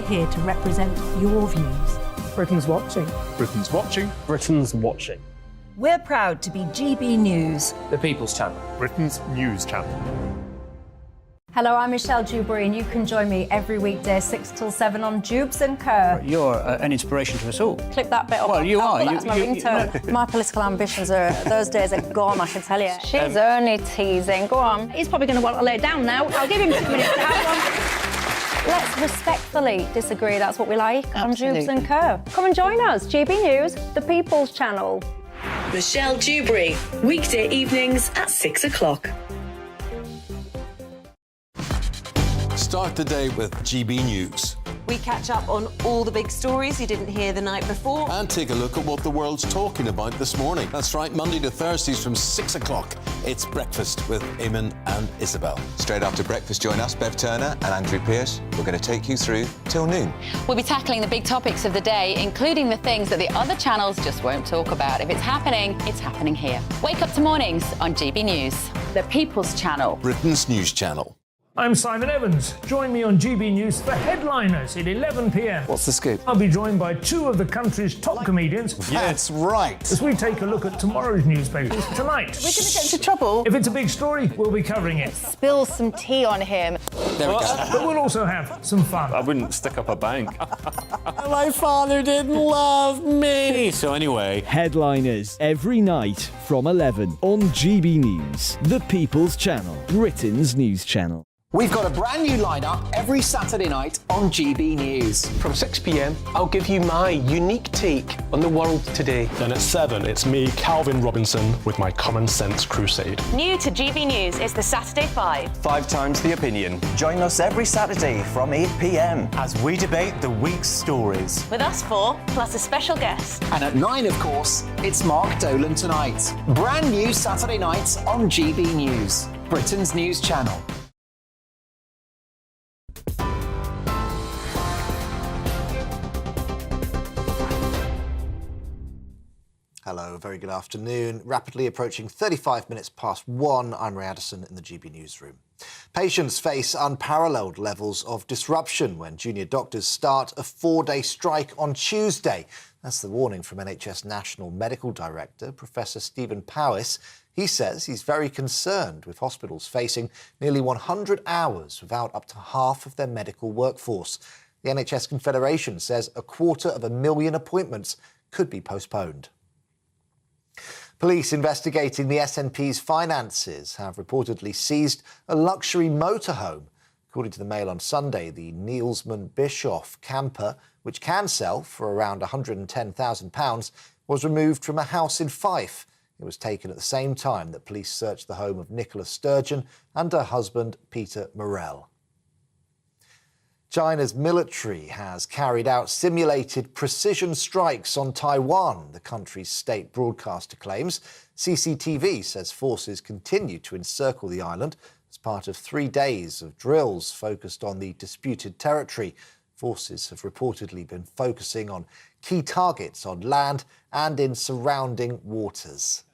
here to represent your views. Britain's watching. Britain's watching. Britain's watching. We're proud to be GB News, The People's Channel. Britain's news channel. Hello, I'm Michelle Dewberry, and you can join me every weekday 6 till 7 on Jubes and Kerr. You're an inspiration to us all. Clip that bit up. Well, you are. That's my ringtone. My political ambitions are, those days are gone, I can tell you. She's only teasing. Go on. He's probably going to want to lay down now. I'll give him 2 minutes to have one. Let's respectfully disagree. That's what we like on Jubes and Kerr. Come and join us. GB News, The People's Channel. Michelle Dewberry, weekday evenings at 6 o'clock. Start the day with GB News. We catch up on all the big stories you didn't hear the night before. And take a look at what the world's talking about this morning. That's right, Monday to Thursdays from 6 o'clock. It's Breakfast with Eamon and Isabel. Straight after breakfast, join us, Bev Turner and Andrew Pearce. We're going to take you through till noon. We'll be tackling the big topics of the day, including the things that the other channels just won't talk about. If it's happening here. Wake up to mornings on GB News, The People's Channel. Britain's news channel. I'm Simon Evans. Join me on GB News for Headliners at 11 p.m. What's the scoop? I'll be joined by 2 of the country's top comedians. That's right. As we take a look at tomorrow's newspapers tonight. We're going to get into trouble. If it's a big story, we'll be covering it. Spill some tea on him. There we go. But we'll also have some fun. I wouldn't stick up a bank. My father didn't love me. So anyway, Headliners every night from 11 on GB News, The People's Channel, Britain's news channel. We've got a brand new lineup every Saturday night on GB News. From 6 p.m, I'll give you my unique take on the world today. Then at 7, it's me, Calvin Robinson, with my Common Sense Crusade. New to GB News is the Saturday 5. 5 times the opinion. Join us every Saturday from 8 p.m. As we debate the week's stories. With us 4, plus a special guest. And at 9, of course, it's Mark Dolan Tonight. Brand new Saturday nights on GB News, Britain's news channel. Hello, very good afternoon. Rapidly approaching 35 minutes past 1, I'm Ray Addison in the GB Newsroom. Patients face unparalleled levels of disruption when junior doctors start a 4-day strike on Tuesday. That's the warning from NHS National Medical Director, Professor Stephen Powis. He says he's very concerned with hospitals facing nearly 100 hours without up to half of their medical workforce. The NHS Confederation says 250,000 appointments could be postponed. Police investigating the SNP's finances have reportedly seized a luxury motorhome. According to the Mail on Sunday, the Neilsman Bischoff camper, which can sell for around £110,000, was removed from a house in Fife. It was taken at the same time that police searched the home of Nicola Sturgeon and her husband, Peter Morell. China's military has carried out simulated precision strikes on Taiwan, the country's state broadcaster claims. CCTV says forces continue to encircle the island as part of 3 days of drills focused on the disputed territory. Forces have reportedly been focusing on key targets on land and in surrounding waters.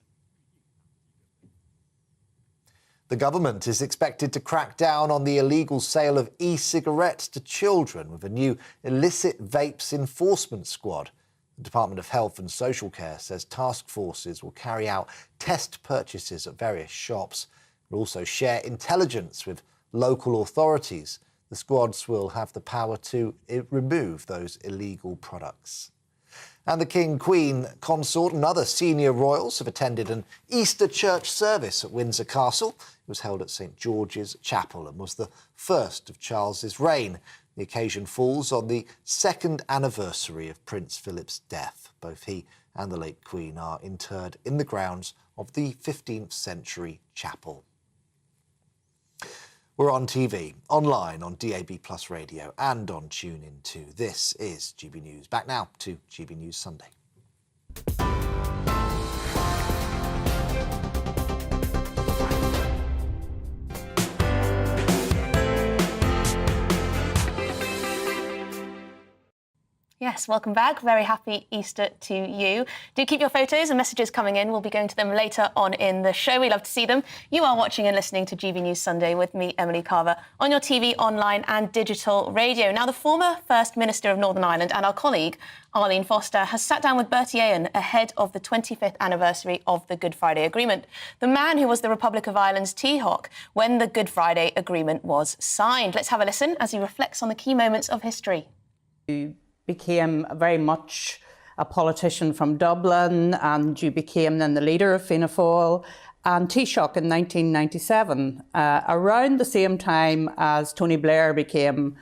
The government is expected to crack down on the illegal sale of e-cigarettes to children with a new illicit vapes enforcement squad. The Department of Health and Social Care says task forces will carry out test purchases at various shops. They'll also share intelligence with local authorities. The squads will have the power to remove those illegal products. And the King, Queen, Consort and other senior royals have attended an Easter church service at Windsor Castle. It was held at St George's Chapel and was the first of Charles's reign. The occasion falls on the 2nd anniversary of Prince Philip's death. Both he and the late Queen are interred in the grounds of the 15th century chapel. We're on TV, online on DAB+ radio and on TuneIn too. This is GB News. Back now to GB News Sunday. Yes, welcome back. Very happy Easter to you. Do keep your photos and messages coming in. We'll be going to them later on in the show. We love to see them. You are watching and listening to GB News Sunday with me, Emily Carver, on your TV, online and digital radio. Now, the former First Minister of Northern Ireland and our colleague, Arlene Foster, has sat down with Bertie Ahern ahead of the 25th anniversary of the Good Friday Agreement. The man who was the Republic of Ireland's Taoiseach when the Good Friday Agreement was signed. Let's have a listen as he reflects on the key moments of history. You became very much a politician from Dublin, and you became then the leader of Fianna Fáil and Taoiseach in 1997, around the same time as Tony Blair became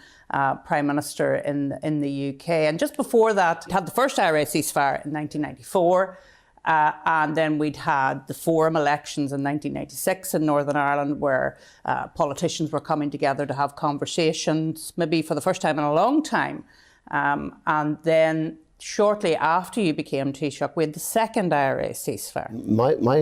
Prime Minister in the UK. And just before that, we had the first IRA ceasefire in 1994, and then we'd had the Forum elections in 1996 in Northern Ireland, where politicians were coming together to have conversations, maybe for the first time in a long time. And then shortly after you became Taoiseach, we had the second IRA ceasefire. My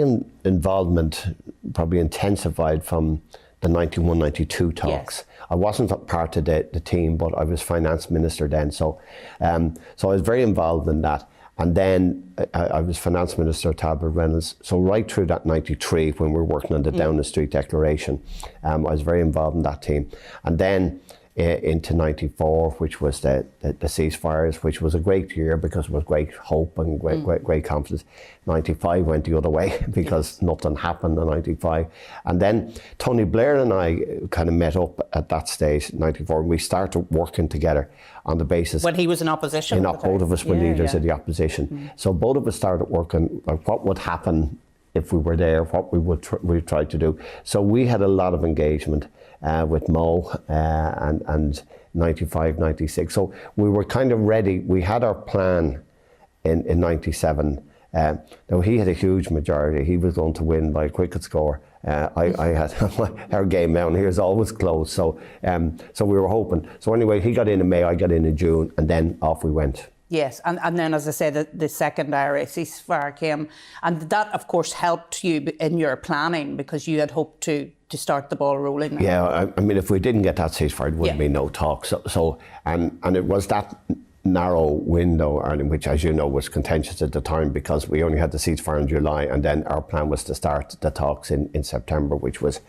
involvement probably intensified from the 91-92 talks. Yes. I wasn't part of the team, but I was finance minister then, so I was very involved in that. And then I was finance minister, Talbot Reynolds. So right through that 93, when we were working on the Downing Street Declaration, I was very involved in that team. And then into 94, which was the ceasefires, which was a great year because it was great hope and great confidence. 95 went the other way because nothing happened in 95. And then Tony Blair and I kind of met up at that stage, 94, and we started working together on the basis... When he was in opposition? Both of us were leaders of the opposition. So both of us started working on what would happen if we were there, what we tried to do. So we had a lot of engagement with Mo and 95, 96. So we were kind of ready. We had our plan in 97. Now he had a huge majority. He was going to win by a cricket score. I had our game down here is always close. So we were hoping. So anyway, he got in May, I got in June, and then off we went. Yes, and then, as I say, the second IRA ceasefire came, and that, of course, helped you in your planning because you had hoped to start the ball rolling. Yeah, I mean, if we didn't get that ceasefire, it wouldn't be no talk. So and it was that narrow window, Arlene, which, as you know, was contentious at the time because we only had the ceasefire in July, and then our plan was to start the talks in September, which was,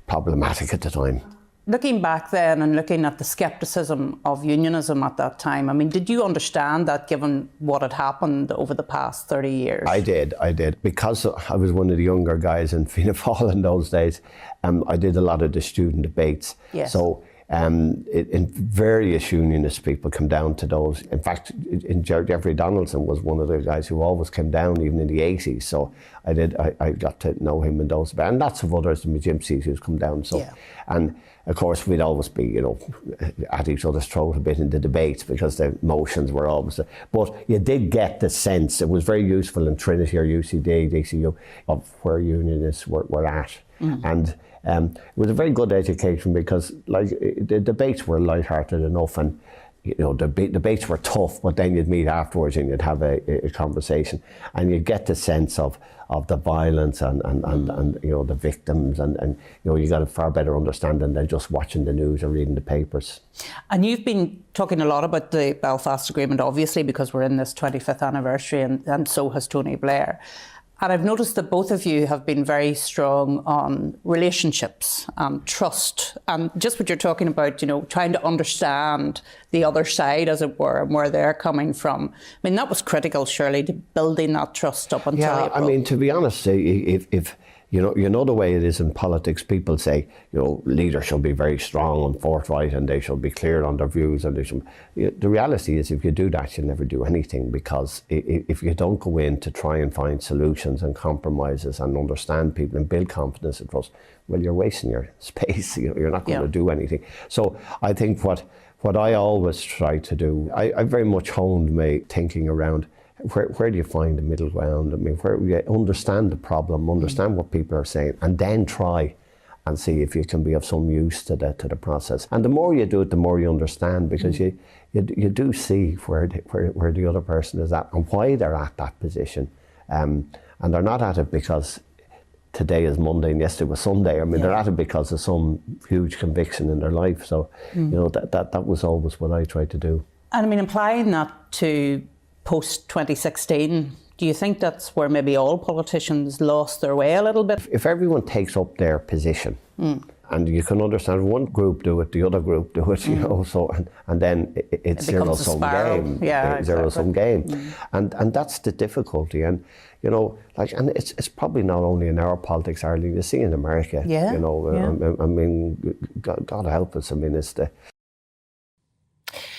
problematic at the time. Looking back then and looking at the scepticism of unionism at that time, I mean, did you understand that given what had happened over the past 30 years? I did. Because I was one of the younger guys in Fianna Fáil in those days, I did a lot of the student debates. Yes. So in various unionist people come down to those. In fact, Jeffrey Donaldson was one of the guys who always came down, even in the 80s. So I got to know him in those, and lots of others, the Gypsies who's come down. So, and of course, we'd always be, at each other's throat a bit in the debates because the motions were always there. But you did get the sense, it was very useful in Trinity or UCD, DCU, of where unionists were at. And it was a very good education because, the debates were light-hearted enough, and the debates were tough, but then you'd meet afterwards and you'd have a conversation, and you'd get the sense of the violence and the victims, and you got a far better understanding than just watching the news or reading the papers. And you've been talking a lot about the Belfast Agreement, obviously, because we're in this 25th anniversary, and so has Tony Blair. And I've noticed that both of you have been very strong on relationships and trust, and just what you're talking about, trying to understand the other side, as it were, and where they're coming from. I mean, that was critical, surely, to building that trust up until April. I mean, to be honest, if the way it is in politics, people say, leaders should be very strong and forthright and they should be clear on their views. And the reality is, if you do that, you'll never do anything, because if you don't go in to try and find solutions and compromises and understand people and build confidence and trust, well, you're wasting your space. You're not going to do anything. So I think what I always try to do, I very much honed my thinking around where do you find the middle ground? I mean, where you understand the problem, understand what people are saying, and then try and see if you can be of some use to the process. And the more you do it, the more you understand, because you do see where the other person is at and why they're at that position. And they're not at it because today is Monday and yesterday was Sunday. I mean, they're at it because of some huge conviction in their life. So, that was always what I tried to do. And I mean, applying that to post-2016, do you think that's where maybe all politicians lost their way a little bit? If everyone takes up their position, and you can understand one group do it, the other group do it, you know, so and then it's zero-sum game. Yeah, zero-sum game. And that's the difficulty. And you know, like, and it's probably not only in our politics, Arlene, you see in America, you know, I mean, God help us, I mean, it's the...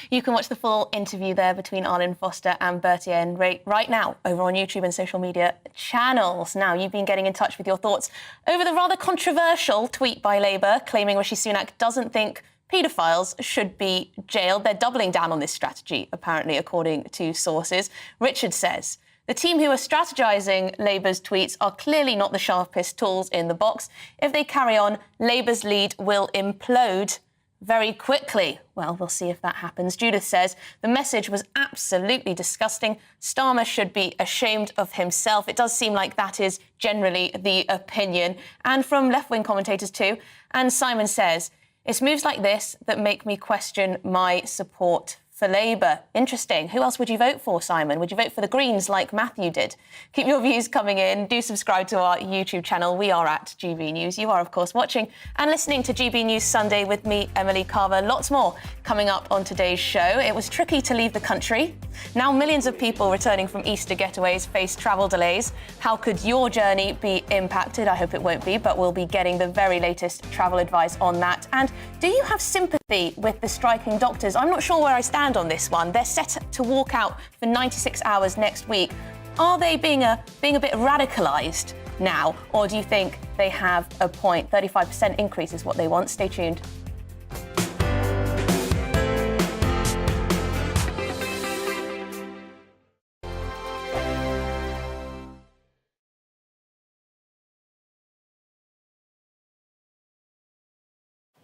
You can watch the full interview there between Arlene Foster and Bertie and right now over on YouTube and social media channels. Now, you've been getting in touch with your thoughts over the rather controversial tweet by Labour claiming Rishi Sunak doesn't think paedophiles should be jailed. They're doubling down on this strategy, apparently, according to sources. Richard says, the team who are strategising Labour's tweets are clearly not the sharpest tools in the box. If they carry on, Labour's lead will implode very quickly. Well, we'll see if that happens. Judith says, the message was absolutely disgusting. Starmer should be ashamed of himself. It does seem like that is generally the opinion. And from left-wing commentators too. And Simon says, it's moves like this that make me question my support for Labour. Interesting. Who else would you vote for, Simon? Would you vote for the Greens like Matthew did? Keep your views coming in. Do subscribe to our YouTube channel. We are at GB News. You are, of course, watching and listening to GB News Sunday with me, Emily Carver. Lots more coming up on today's show. It was tricky to leave the country. Now millions of people returning from Easter getaways face travel delays. How could your journey be impacted? I hope it won't be, but we'll be getting the very latest travel advice on that. And do you have sympathy with the striking doctors? I'm not sure where I stand on this one. They're set to walk out for 96 hours next week. Are they being a bit radicalised now, or do you think they have a point? 35% increase is what they want. Stay tuned.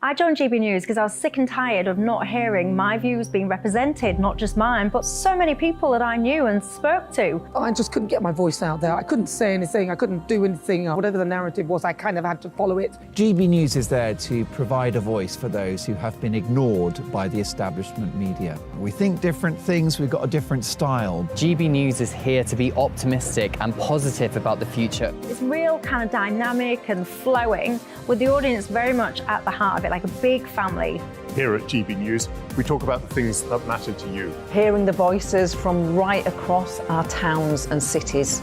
I joined GB News because I was sick and tired of not hearing my views being represented, not just mine, but so many people that I knew and spoke to. I just couldn't get my voice out there. I couldn't say anything. I couldn't do anything. Whatever the narrative was, I kind of had to follow it. GB News is there to provide a voice for those who have been ignored by the establishment media. We think different things, we've got a different style. GB News is here to be optimistic and positive about the future. It's real kind of dynamic and flowing, with the audience very much at the heart of it, like a big family. Here at GB News, we talk about the things that matter to you. Hearing the voices from right across our towns and cities,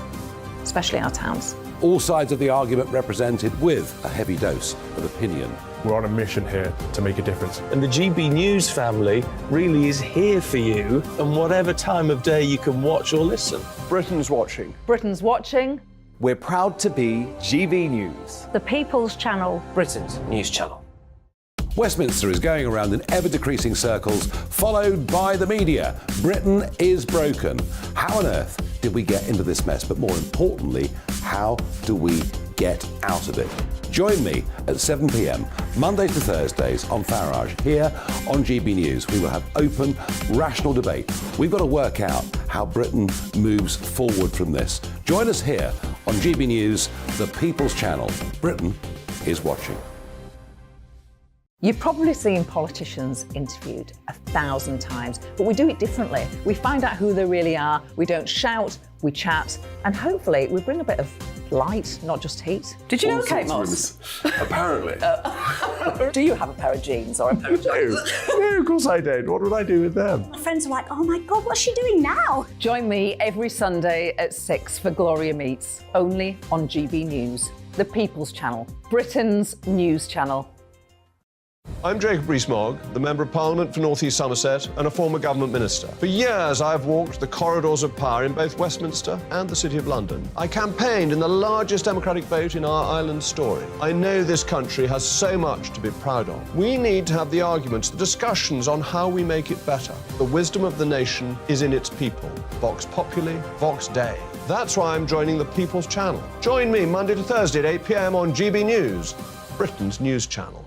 especially our towns. All sides of the argument represented with a heavy dose of opinion. We're on a mission here to make a difference. And the GB News family really is here for you, and whatever time of day you can watch or listen. Britain's watching. Britain's watching. We're proud to be GB News. The People's Channel. Britain's news channel. Westminster is going around in ever-decreasing circles, followed by the media. Britain is broken. How on earth did we get into this mess? But more importantly, how do we get out of it? Join me at 7 p.m, Mondays to Thursdays on Farage, here on GB News. We will have open, rational debate. We've got to work out how Britain moves forward from this. Join us here on GB News, the People's Channel. Britain is watching. You've probably seen politicians interviewed 1,000 times, but we do it differently. We find out who they really are, we don't shout, we chat, and hopefully we bring a bit of light, not just heat. Did you know Kate Moss? Apparently. Do you have a pair of jeans or a pair of jeans? No, of course I don't. What would I do with them? My friends are like, oh my God, what's she doing now? Join me every Sunday at 6 for Gloria Meets, only on GB News, the People's Channel, Britain's news channel. I'm Jacob Rees-Mogg, the Member of Parliament for North East Somerset and a former government minister. For years, I've walked the corridors of power in both Westminster and the City of London. I campaigned in the largest democratic vote in our island story. I know this country has so much to be proud of. We need to have the arguments, the discussions on how we make it better. The wisdom of the nation is in its people. Vox Populi, Vox Dei. That's why I'm joining the People's Channel. Join me Monday to Thursday at 8 p.m. on GB News, Britain's news channel.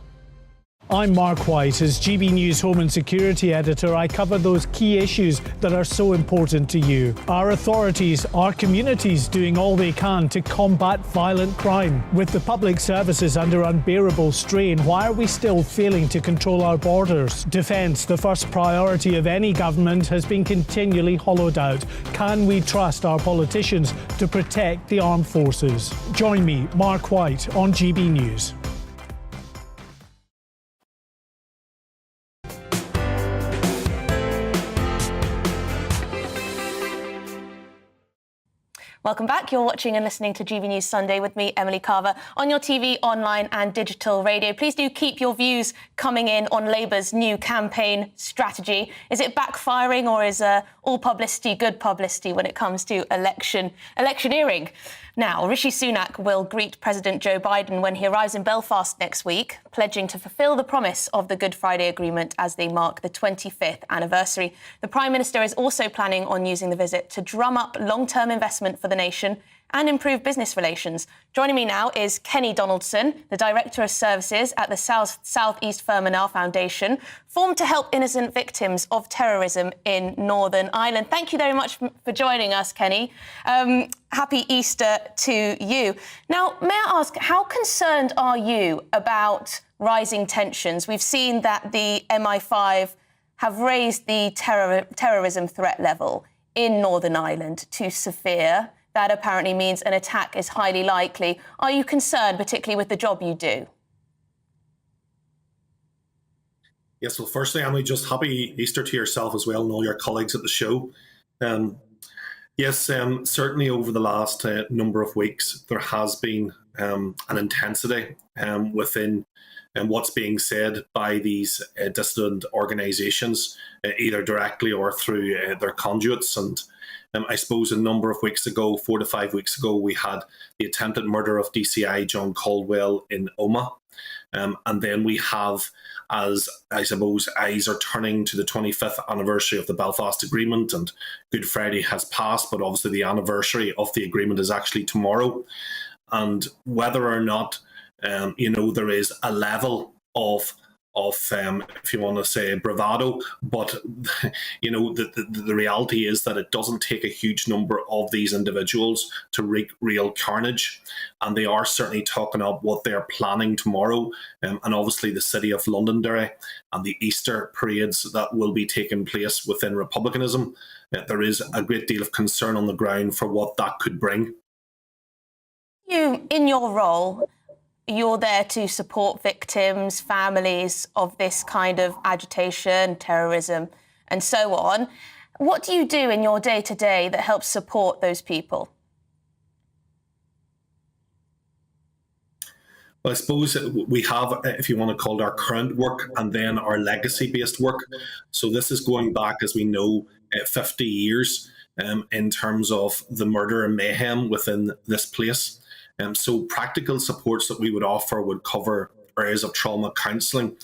I'm Mark White. As GB News Home and Security Editor, I cover those key issues that are so important to you. Our authorities, our communities doing all they can to combat violent crime. With the public services under unbearable strain, why are we still failing to control our borders? Defence, the first priority of any government, has been continually hollowed out. Can we trust our politicians to protect the armed forces? Join me, Mark White, on GB News. Welcome back. You're watching and listening to GB News Sunday with me, Emily Carver, on your TV, online and digital radio. Please do keep your views coming in on Labour's new campaign strategy. Is it backfiring, or is all publicity good publicity when it comes to electioneering? Now, Rishi Sunak will greet President Joe Biden when he arrives in Belfast next week, pledging to fulfil the promise of the Good Friday Agreement as they mark the 25th anniversary. The Prime Minister is also planning on using the visit to drum up long-term investment for the nation and improve business relations. Joining me now is Kenny Donaldson, the Director of Services at the South East Fermanagh Foundation, formed to help innocent victims of terrorism in Northern Ireland. Thank you very much for joining us, Kenny. Happy Easter to you. Now, may I ask, how concerned are you about rising tensions? We've seen that the MI5 have raised the terrorism threat level in Northern Ireland to severe. That apparently means an attack is highly likely. Are you concerned, particularly with the job you do? Yes, well, firstly, Emily, just happy Easter to yourself as well and all your colleagues at the show. Certainly over the last number of weeks, there has been an intensity within what's being said by these dissident organisations, either directly or through their conduits. And I suppose a number of weeks ago, 4 to 5 weeks ago, we had the attempted murder of DCI John Caldwell in Omagh. And then we have, as I suppose eyes are turning to the 25th anniversary of the Belfast Agreement, and Good Friday has passed, but obviously the anniversary of the agreement is actually tomorrow. And whether or not, there is a level of if you want to say bravado, but the reality is that it doesn't take a huge number of these individuals to wreak real carnage, and they are certainly talking up what they're planning tomorrow, and obviously the City of Londonderry and the Easter parades that will be taking place within republicanism. There is a great deal of concern on the ground for what that could bring. You, in your role, you're there to support victims, families of this kind of agitation, terrorism, and so on. What do you do in your day-to-day that helps support those people? Well, I suppose we have, if you want to call it, our current work and then our legacy-based work. So this is going back, as we know, 50 years in terms of the murder and mayhem within this place. So practical supports that we would offer would cover areas of trauma counselling,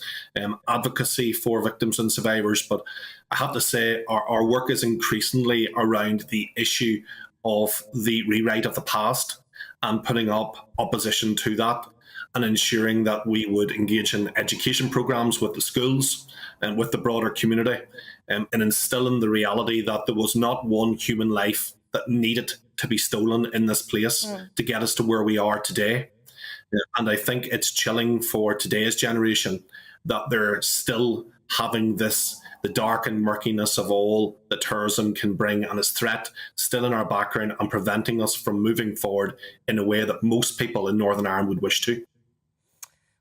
advocacy for victims and survivors. But I have to say our work is increasingly around the issue of the rewrite of the past and putting up opposition to that, and ensuring that we would engage in education programmes with the schools and with the broader community, and instilling the reality that there was not one human life that needed to be stolen in this place to get us to where we are today. And I think it's chilling for today's generation that they're still having this, the dark and murkiness of all that terrorism can bring and its threat still in our background and preventing us from moving forward in a way that most people in Northern Ireland would wish to.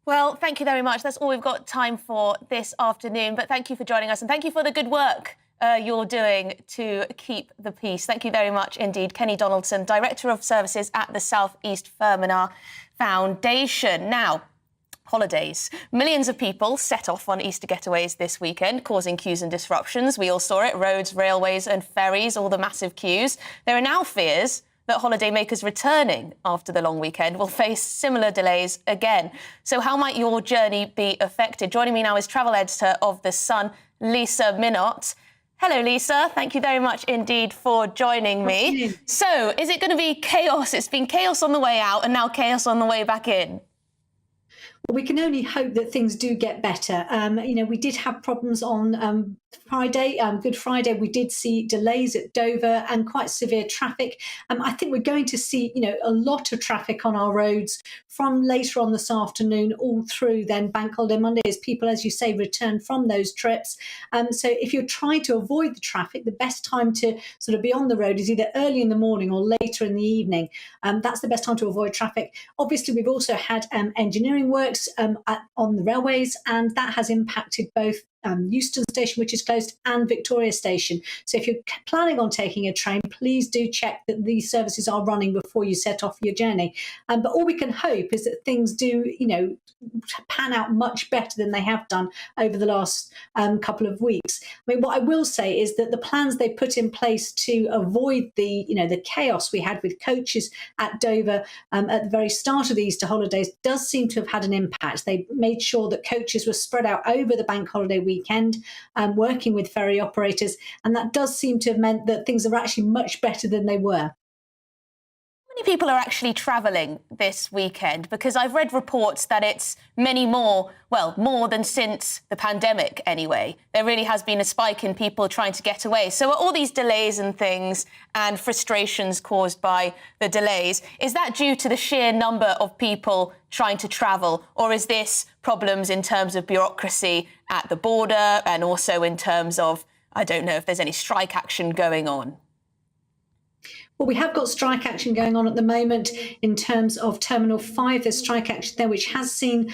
Well, thank you very much. That's all we've got time for this afternoon. But thank you for joining us, and thank you for the good work you're doing to keep the peace. Thank you very much indeed. Kenny Donaldson, Director of Services at the South East Fermanagh Foundation. Now, holidays. Millions of people set off on Easter getaways this weekend, causing queues and disruptions. We all saw it. Roads, railways and ferries, all the massive queues. There are now fears that holidaymakers returning after the long weekend will face similar delays again. So how might your journey be affected? Joining me now is travel editor of The Sun, Lisa Minott. Hello, Lisa. Thank you very much indeed for joining me. So, is it going to be chaos? It's been chaos on the way out and now chaos on the way back in. We can only hope that things do get better. We did have problems on Friday, Good Friday. We did see delays at Dover and quite severe traffic. I think we're going to see, a lot of traffic on our roads from later on this afternoon all through then Bank Holiday Monday as people, as you say, return from those trips. So if you're trying to avoid the traffic, the best time to sort of be on the road is either early in the morning or later in the evening. That's the best time to avoid traffic. Obviously, we've also had engineering works on the railways, and that has impacted both Euston Station, which is closed, and Victoria Station. So if you're planning on taking a train, please do check that these services are running before you set off your journey. But all we can hope is that things do, pan out much better than they have done over the last couple of weeks. I mean, what I will say is that the plans they put in place to avoid the chaos we had with coaches at Dover at the very start of the Easter holidays does seem to have had an impact. They made sure that coaches were spread out over the bank holiday weekend, working with ferry operators, and that does seem to have meant that things are actually much better than they were. How many people are actually travelling this weekend? Because I've read reports that it's more than since the pandemic anyway. There really has been a spike in people trying to get away. So are all these delays and things and frustrations caused by the delays, is that due to the sheer number of people trying to travel, or is this problems in terms of bureaucracy at the border and also in terms of, I don't know if there's any strike action going on? Well, we have got strike action going on at the moment in terms of Terminal 5. There's strike action there, which has seen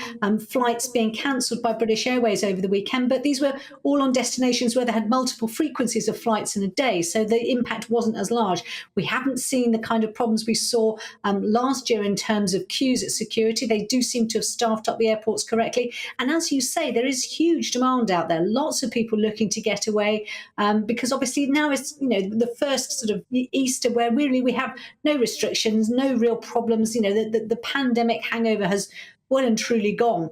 flights being cancelled by British Airways over the weekend. But these were all on destinations where they had multiple frequencies of flights in a day. So the impact wasn't as large. We haven't seen the kind of problems we saw last year in terms of queues at security. They do seem to have staffed up the airports correctly. And as you say, there is huge demand out there. Lots of people looking to get away because obviously now is the first sort of Easter where really we have no restrictions, no real problems. The pandemic hangover has well and truly gone.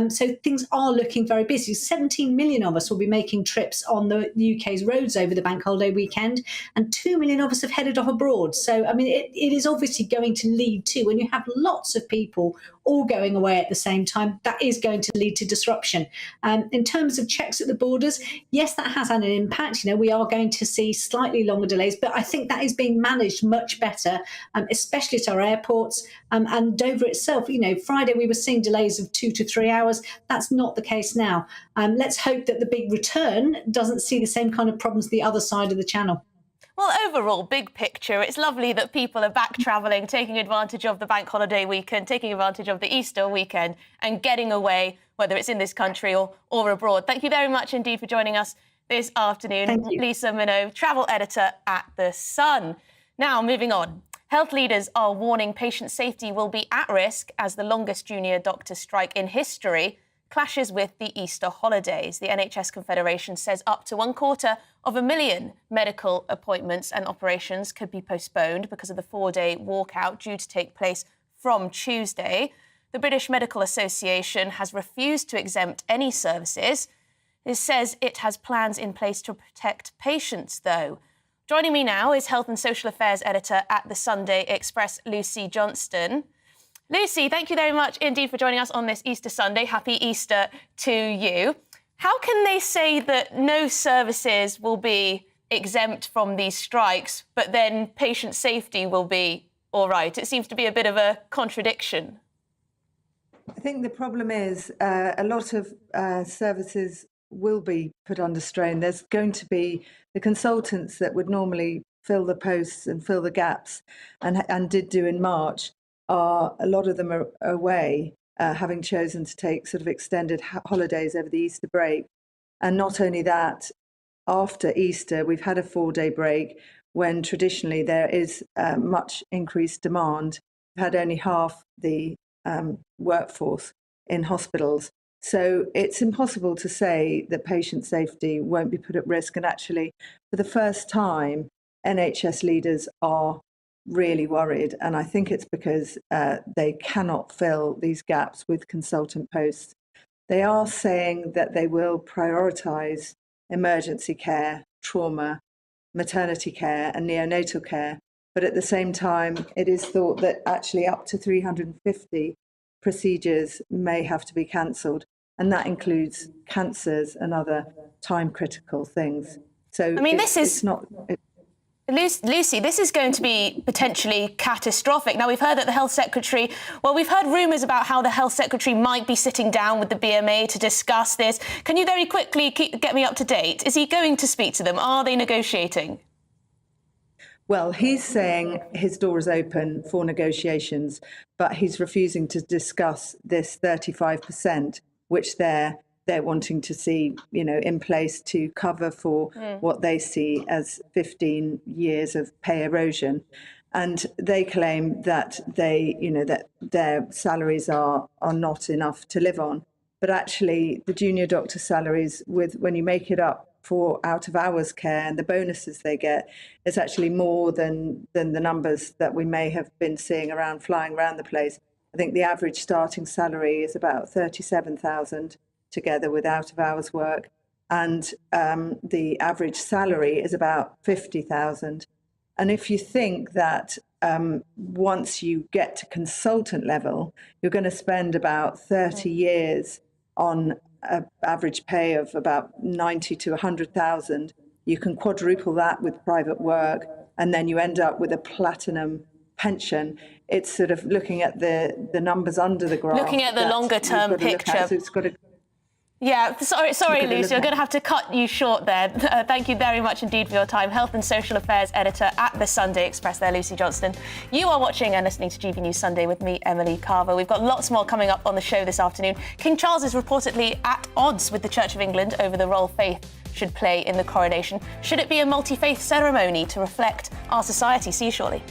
So things are looking very busy. 17 million of us will be making trips on the UK's roads over the bank holiday weekend, and 2 million of us have headed off abroad. So, I mean, it is obviously going to lead to, when you have lots of people all going away at the same time, that is going to lead to disruption. In terms of checks at the borders, yes, that has had an impact. We are going to see slightly longer delays, but I think that is being managed much better, especially at our airports and Dover itself. Friday we were seeing delays of 2 to 3 hours. That's not the case now. Let's hope that the big return doesn't see the same kind of problems the other side of the channel. Well, overall, big picture, it's lovely that people are back travelling, taking advantage of the bank holiday weekend, taking advantage of the Easter weekend and getting away, whether it's in this country or abroad. Thank you very much indeed for joining us this afternoon. Thank you. Lisa Minogue, travel editor at The Sun. Now, moving on. Health leaders are warning patient safety will be at risk as the longest junior doctor strike in history clashes with the Easter holidays. The NHS Confederation says up to 250,000 medical appointments and operations could be postponed because of the 4-day walkout due to take place from Tuesday. The British Medical Association has refused to exempt any services. It says it has plans in place to protect patients, though. Joining me now is Health and Social Affairs Editor at the Sunday Express, Lucy Johnston. Lucy, thank you very much indeed for joining us on this Easter Sunday. Happy Easter to you. How can they say that no services will be exempt from these strikes, but then patient safety will be all right? It seems to be a bit of a contradiction. I think the problem is a lot of services will be put under strain. There's going to be the consultants that would normally fill the posts and fill the gaps and did do in March. A lot of them are away, having chosen to take sort of extended holidays over the Easter break. And not only that, after Easter, we've had a 4-day break when traditionally there is much increased demand. We've had only half the workforce in hospitals. So it's impossible to say that patient safety won't be put at risk. And actually, for the first time, NHS leaders are really worried, and I think it's because they cannot fill these gaps with consultant posts. They are saying that they will prioritise emergency care, trauma, maternity care and neonatal care, but at the same time it is thought that actually up to 350 procedures may have to be cancelled, and that includes cancers and other time-critical things. So I mean, Lucy, this is going to be potentially catastrophic. Now, we've heard that the Health Secretary, we've heard rumours about how the Health Secretary might be sitting down with the BMA to discuss this. Can you very quickly get me up to date? Is he going to speak to them? Are they negotiating? Well, he's saying his door is open for negotiations, but he's refusing to discuss this 35%, which they're wanting to see, in place to cover for what they see as 15 years of pay erosion. And they claim that that their salaries are not enough to live on. But actually, the junior doctor salaries, when you make it up for out-of-hours care and the bonuses they get, is actually more than the numbers that we may have been seeing flying around the place. I think the average starting salary is about 37,000 together with out-of-hours work, and the average salary is about 50,000. And if you think that once you get to consultant level, you're going to spend about 30 years on an average pay of about 90 to 100,000, you can quadruple that with private work, and then you end up with a platinum pension. It's sort of looking at the numbers under the graph. Looking at the longer-term picture. Yeah, sorry, Lucy, I'm going to have to cut you short there. Thank you very much indeed for your time. Health and Social Affairs Editor at the Sunday Express there, Lucy Johnston. You are watching and listening to GB News Sunday with me, Emily Carver. We've got lots more coming up on the show this afternoon. King Charles is reportedly at odds with the Church of England over the role faith should play in the coronation. Should it be a multi-faith ceremony to reflect our society? See you shortly.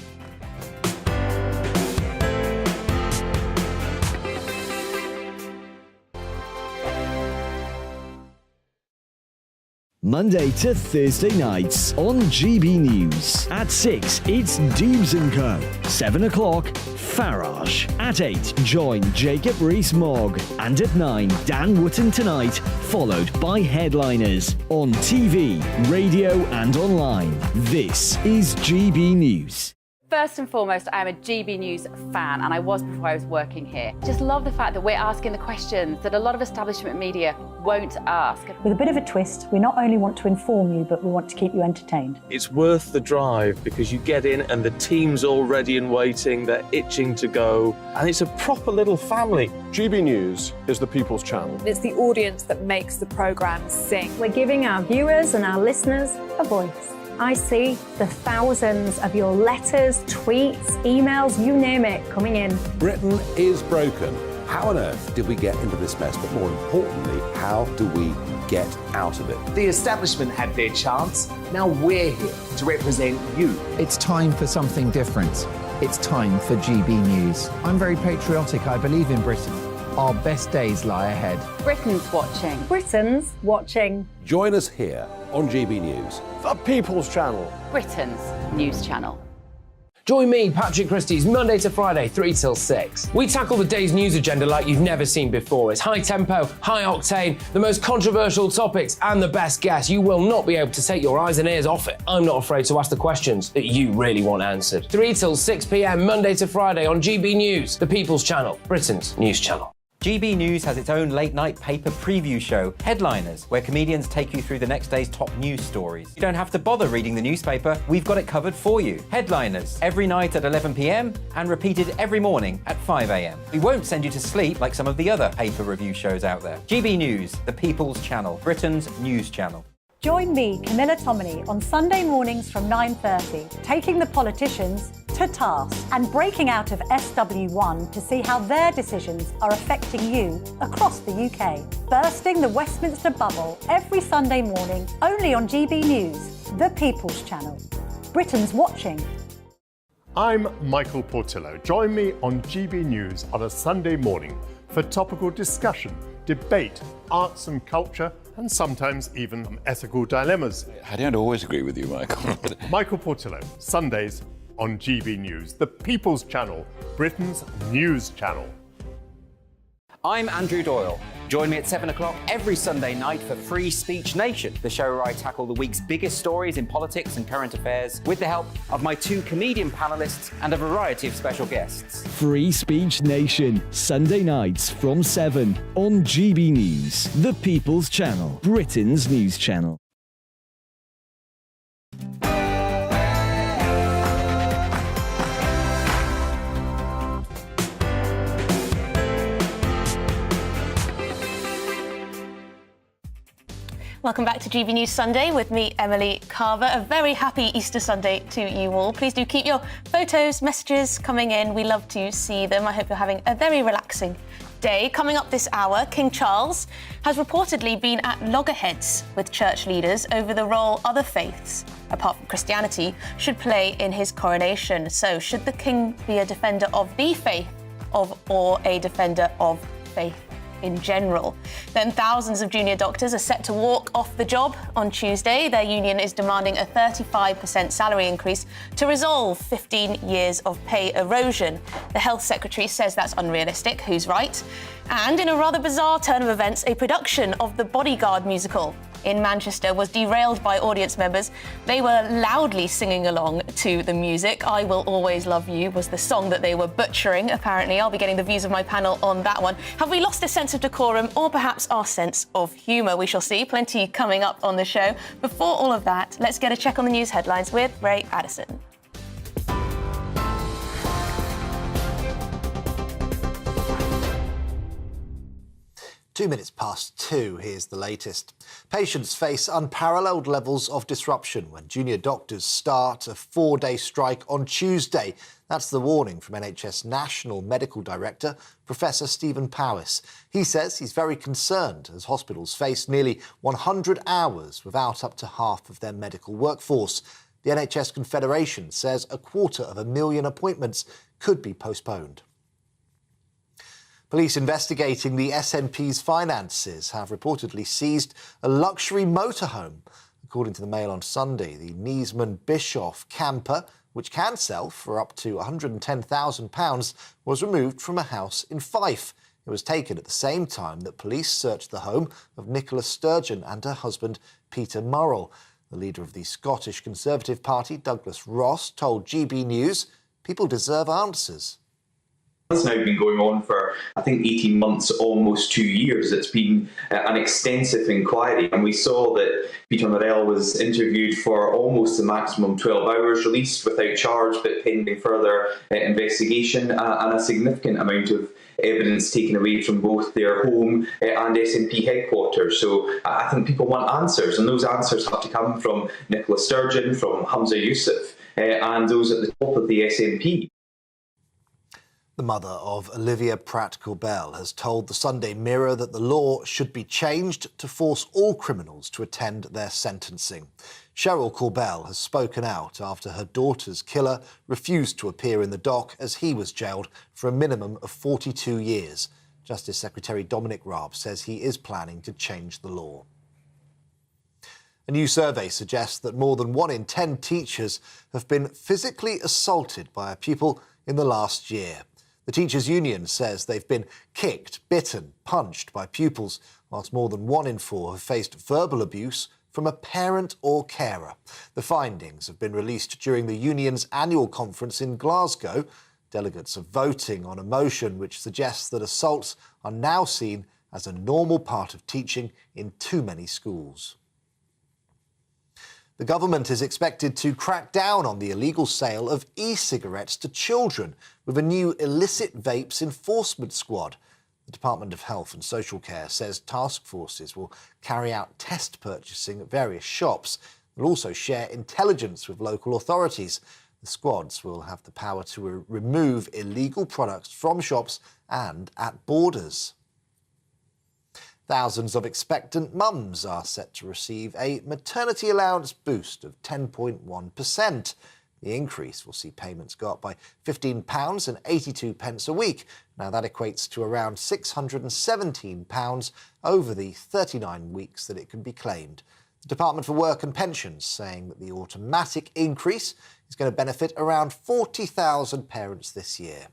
Monday to Thursday nights on GB News. At 6, it's Dubes & Co. 7 o'clock, Farage. At 8, join Jacob Rees-Mogg. And at 9, Dan Wootton Tonight, followed by Headliners. On TV, radio and online. This is GB News. First and foremost, I am a GB News fan, and I was before I was working here. Just love the fact that we're asking the questions that a lot of establishment media won't ask. With a bit of a twist, we not only want to inform you, but we want to keep you entertained. It's worth the drive because you get in and the team's all ready and waiting, they're itching to go, and it's a proper little family. GB News is the People's Channel. It's the audience that makes the programme sing. We're giving our viewers and our listeners a voice. I see the thousands of your letters, tweets, emails, you name it, coming in. Britain is broken. How on earth did we get into this mess? But more importantly, how do we get out of it? The establishment had their chance. Now we're here to represent you. It's time for something different. It's time for GB News. I'm very patriotic. I believe in Britain. Our best days lie ahead. Britain's watching. Britain's watching. Join us here on GB News. The People's Channel. Britain's news channel. Join me, Patrick Christie's, Monday to Friday, 3 till 6. We tackle the day's news agenda like you've never seen before. It's high tempo, high octane, the most controversial topics, and the best guests. You will not be able to take your eyes and ears off it. I'm not afraid to ask the questions that you really want answered. 3 till 6 p.m, Monday to Friday on GB News, the People's Channel, Britain's news channel. GB News has its own late-night paper preview show, Headliners, where comedians take you through the next day's top news stories. You don't have to bother reading the newspaper, we've got it covered for you. Headliners, every night at 11 p.m, and repeated every morning at 5 a.m. We won't send you to sleep like some of the other paper review shows out there. GB News, the People's Channel, Britain's news channel. Join me, Camilla Tominey, on Sunday mornings from 9:30, taking the politicians to task and breaking out of SW1 to see how their decisions are affecting you across the UK. Bursting the Westminster bubble every Sunday morning, only on GB News, the People's Channel. Britain's watching. I'm Michael Portillo. Join me on GB News on a Sunday morning for topical discussion, debate, arts and culture, and sometimes even ethical dilemmas. I don't always agree with you, Michael. Michael Portillo, Sundays on GB News, the People's Channel, Britain's news channel. I'm Andrew Doyle. Join me at 7 o'clock every Sunday night for Free Speech Nation, the show where I tackle the week's biggest stories in politics and current affairs with the help of my 2 comedian panellists and a variety of special guests. Free Speech Nation, Sunday nights from 7 on GB News, the People's Channel, Britain's news channel. Welcome back to GB News Sunday with me, Emily Carver. A very happy Easter Sunday to you all. Please do keep your photos, messages coming in. We love to see them. I hope you're having a very relaxing day. Coming up this hour, King Charles has reportedly been at loggerheads with church leaders over the role other faiths, apart from Christianity, should play in his coronation. So should the King be a defender of the faith or a defender of faith in general? Then thousands of junior doctors are set to walk off the job on Tuesday. Their union is demanding a 35% salary increase to resolve 15 years of pay erosion. The Health Secretary says that's unrealistic. Who's right? And in a rather bizarre turn of events, a production of the Bodyguard musical in Manchester was derailed by audience members. They were loudly singing along to the music. I Will Always Love You was the song that they were butchering, apparently. I'll be getting the views of my panel on that one. Have we lost a sense of decorum or perhaps our sense of humour? We shall see. Plenty coming up on the show. Before all of that, let's get a check on the news headlines with Ray Addison. 2:02, here's the latest. Patients face unparalleled levels of disruption when junior doctors start a 4-day strike on Tuesday. That's the warning from NHS National Medical Director, Professor Stephen Powis. He says he's very concerned as hospitals face nearly 100 hours without up to half of their medical workforce. The NHS Confederation says 250,000 appointments could be postponed. Police investigating the SNP's finances have reportedly seized a luxury motorhome. According to the Mail on Sunday, the Niesman Bischoff camper, which can sell for up to £110,000, was removed from a house in Fife. It was taken at the same time that police searched the home of Nicola Sturgeon and her husband, Peter Murrell. The leader of the Scottish Conservative Party, Douglas Ross, told GB News, people deserve answers. It's now been going on for, I think, 18 months, almost 2 years. It's been an extensive inquiry, and we saw that Peter Murrell was interviewed for almost the maximum 12 hours, released without charge, but pending further investigation, and a significant amount of evidence taken away from both their home and SNP headquarters. So I think people want answers, and those answers have to come from Nicola Sturgeon, from Hamza Youssef, and those at the top of the SNP. The mother of Olivia Pratt-Corbell has told the Sunday Mirror that the law should be changed to force all criminals to attend their sentencing. Cheryl Corbell has spoken out after her daughter's killer refused to appear in the dock as he was jailed for a minimum of 42 years. Justice Secretary Dominic Raab says he is planning to change the law. A new survey suggests that more than 1 in 10 teachers have been physically assaulted by a pupil in the last year. The Teachers' Union says they've been kicked, bitten, punched by pupils, whilst more than 1 in 4 have faced verbal abuse from a parent or carer. The findings have been released during the union's annual conference in Glasgow. Delegates are voting on a motion which suggests that assaults are now seen as a normal part of teaching in too many schools. The government is expected to crack down on the illegal sale of e-cigarettes to children with a new illicit vapes enforcement squad. The Department of Health and Social Care says task forces will carry out test purchasing at various shops. They'll also share intelligence with local authorities. The squads will have the power to remove illegal products from shops and at borders. Thousands of expectant mums are set to receive a maternity allowance boost of 10.1%. The increase will see payments go up by £15.82 a week. Now that equates to around £617 over the 39 weeks that it can be claimed. The Department for Work and Pensions saying that the automatic increase is going to benefit around 40,000 parents this year.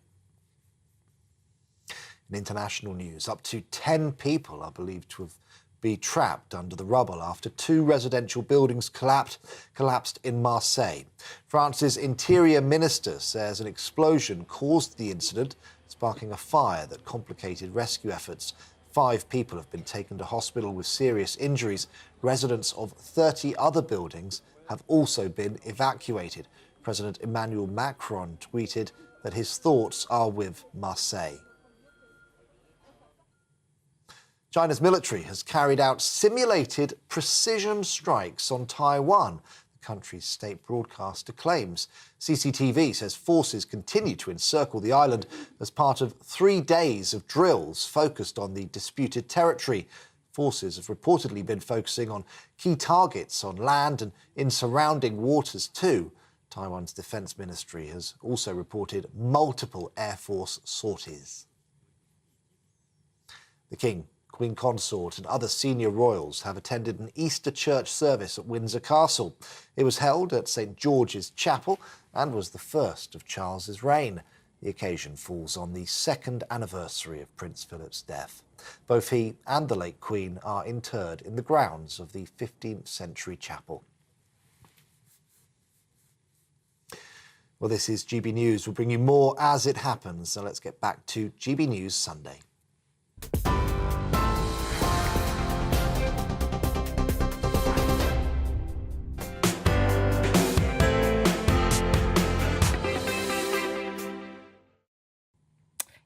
In international news, up to 10 people are believed to have been trapped under the rubble after 2 residential buildings collapsed in Marseille. France's interior minister says an explosion caused the incident, sparking a fire that complicated rescue efforts. 5 people have been taken to hospital with serious injuries. Residents of 30 other buildings have also been evacuated. President Emmanuel Macron tweeted that his thoughts are with Marseille. China's military has carried out simulated precision strikes on Taiwan, the country's state broadcaster claims. CCTV says forces continue to encircle the island as part of 3 days of drills focused on the disputed territory. Forces have reportedly been focusing on key targets on land and in surrounding waters too. Taiwan's defense ministry has also reported multiple Air Force sorties. The King, Queen Consort and other senior royals have attended an Easter church service at Windsor Castle. It was held at St George's Chapel and was the first of Charles's reign. The occasion falls on the 2nd anniversary of Prince Philip's death. Both he and the late Queen are interred in the grounds of the 15th century chapel. Well, this is GB News. We'll bring you more as it happens. So let's get back to GB News Sunday.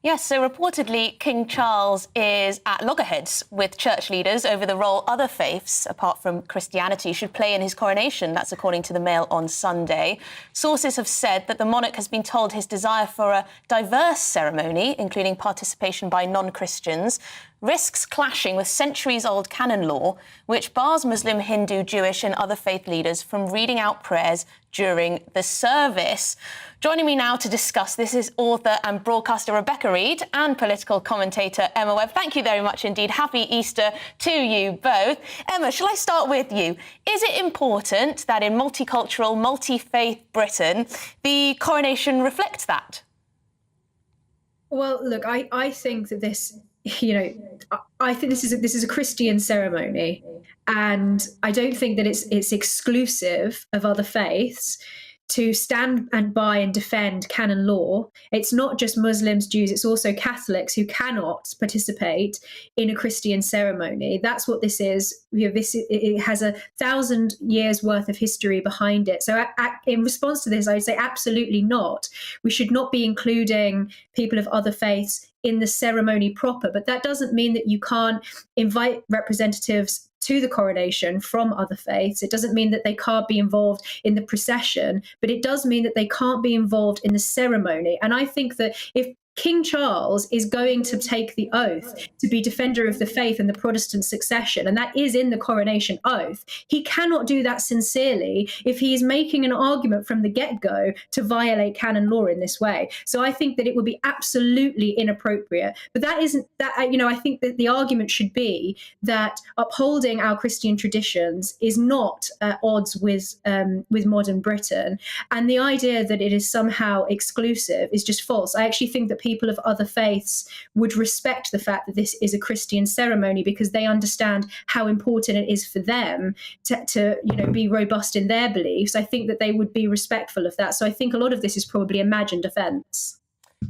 Yes, so reportedly King Charles is at loggerheads with church leaders over the role other faiths, apart from Christianity, should play in his coronation. That's according to the Mail on Sunday. Sources have said that the monarch has been told his desire for a diverse ceremony, including participation by non-Christians, risks clashing with centuries-old canon law, which bars Muslim, Hindu, Jewish and other faith leaders from reading out prayers during the service. Joining me now to discuss this is author and broadcaster Rebecca Reid and political commentator Emma Webb. Thank you very much indeed. Happy Easter to you both. Emma, shall I start with you? Is it important that in multicultural, multi-faith Britain, the coronation reflects that? Well, look, I think that this, I think this is a Christian ceremony, and I don't think that it's exclusive of other faiths to stand and by and defend canon law. It's not just Muslims, Jews, it's also Catholics who cannot participate in a Christian ceremony. That's what this is. It has 1,000 years worth of history behind it. So in response to this, I would say absolutely not. We should not be including people of other faiths in the ceremony proper, but that doesn't mean that you can't invite representatives to the coronation from other faiths. It doesn't mean that they can't be involved in the procession, but it does mean that they can't be involved in the ceremony. And I think that if King Charles is going to take the oath to be defender of the faith and the Protestant succession, and that is in the coronation oath, he cannot do that sincerely if he is making an argument from the get-go to violate canon law in this way. So I think that it would be absolutely inappropriate. But that isn't that, I think that the argument should be that upholding our Christian traditions is not at odds with modern Britain. And the idea that it is somehow exclusive is just false. I actually think that people of other faiths would respect the fact that this is a Christian ceremony because they understand how important it is for them to be robust in their beliefs. I think that they would be respectful of that. So I think a lot of this is probably imagined offence.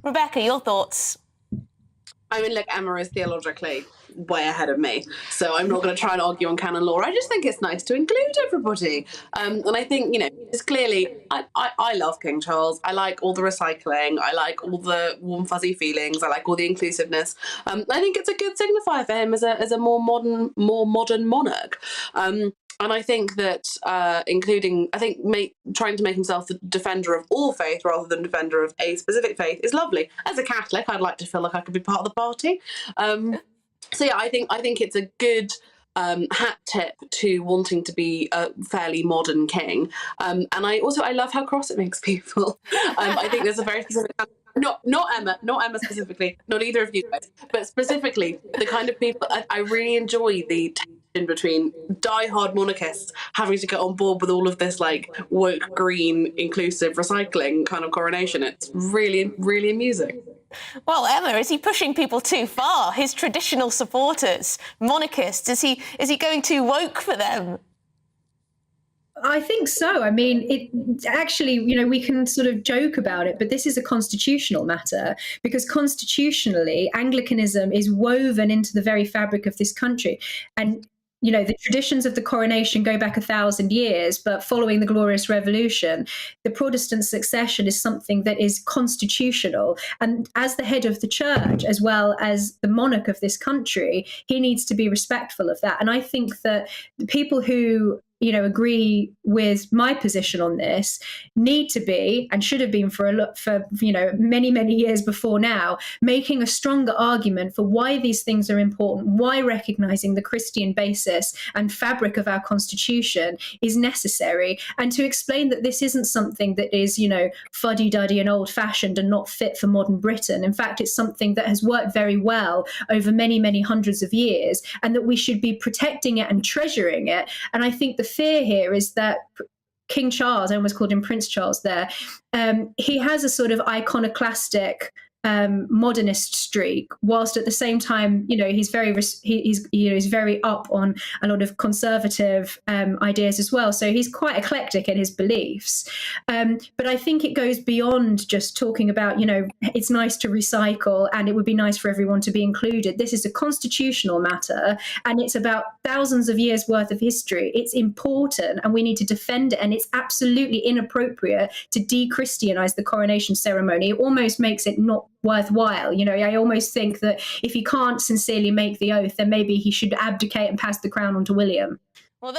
Rebecca, your thoughts? I mean, look, Emma is theologically way ahead of me, so I'm not going to try and argue on canon law. I just think it's nice to include everybody. And I think, it's clearly, I love King Charles. I like all the recycling. I like all the warm, fuzzy feelings. I like all the inclusiveness. I think it's a good signifier for him as a more modern monarch. And I think that trying to make himself the defender of all faith rather than defender of a specific faith is lovely. As a Catholic, I'd like to feel like I could be part of the party. So yeah, I think it's a good hat tip to wanting to be a fairly modern king. And I love how cross it makes people. I think there's a very specific. Not Emma specifically, not either of you guys, but specifically the kind of people I really enjoy the tension between diehard monarchists having to get on board with all of this like woke, green, inclusive recycling kind of coronation. It's really, really amusing. Well, Emma, is he pushing people too far? His traditional supporters, monarchists, is he going too woke for them? I think so. I mean, it actually, we can sort of joke about it, but this is a constitutional matter because constitutionally, Anglicanism is woven into the very fabric of this country. And the traditions of the coronation go back 1,000 years, but following the Glorious Revolution, the Protestant succession is something that is constitutional. And as the head of the church, as well as the monarch of this country, he needs to be respectful of that. And I think that the people who agree with my position on this need to be, and should have been for many, many years before now, making a stronger argument for why these things are important, why recognizing the Christian basis and fabric of our constitution is necessary, and to explain that this isn't something that is, fuddy-duddy and old-fashioned and not fit for modern Britain. In fact, it's something that has worked very well over many, many hundreds of years, and that we should be protecting it and treasuring it. And I think the fear here is that King Charles, I almost called him Prince Charles there, he has a sort of iconoclastic modernist streak, whilst at the same time, he's very up on a lot of conservative ideas as well. So he's quite eclectic in his beliefs. But I think it goes beyond just talking about, it's nice to recycle and it would be nice for everyone to be included. This is a constitutional matter and it's about thousands of years worth of history. It's important and we need to defend it. And it's absolutely inappropriate to de-Christianize the coronation ceremony. It almost makes it not worthwhile. I almost think that if he can't sincerely make the oath, then maybe he should abdicate and pass the crown on to William. Well,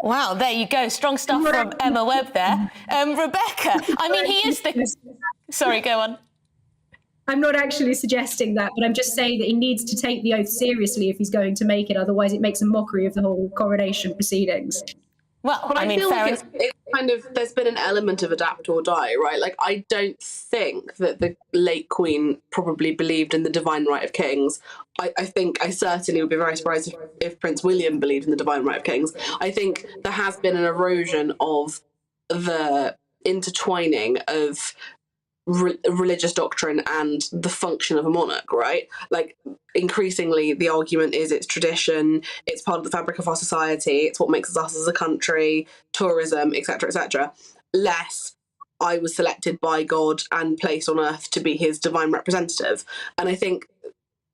wow, there you go. Strong stuff from Emma Webb there. Rebecca, I mean, he is the... Sorry, go on. I'm not actually suggesting that, but I'm just saying that he needs to take the oath seriously if he's going to make it. Otherwise, it makes a mockery of the whole coronation proceedings. Well, but I feel like it's kind of, there's been an element of adapt or die, right? Like, I don't think that the late Queen probably believed in the divine right of kings. I think I certainly would be very surprised if Prince William believed in the divine right of kings. I think there has been an erosion of the intertwining of religious doctrine and the function of a monarch, right? Like, increasingly the argument is it's tradition, it's part of the fabric of our society, it's what makes us as a country, tourism, etc., etc. Less, I was selected by God and placed on earth to be his divine representative. And I think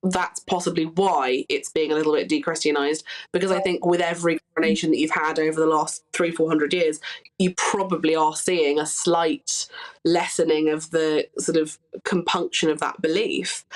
that's possibly why it's being a little bit de-Christianized, because I think with every coronation that you've had over the last 300-400 years, you probably are seeing a slight lessening of the sort of compunction of that belief.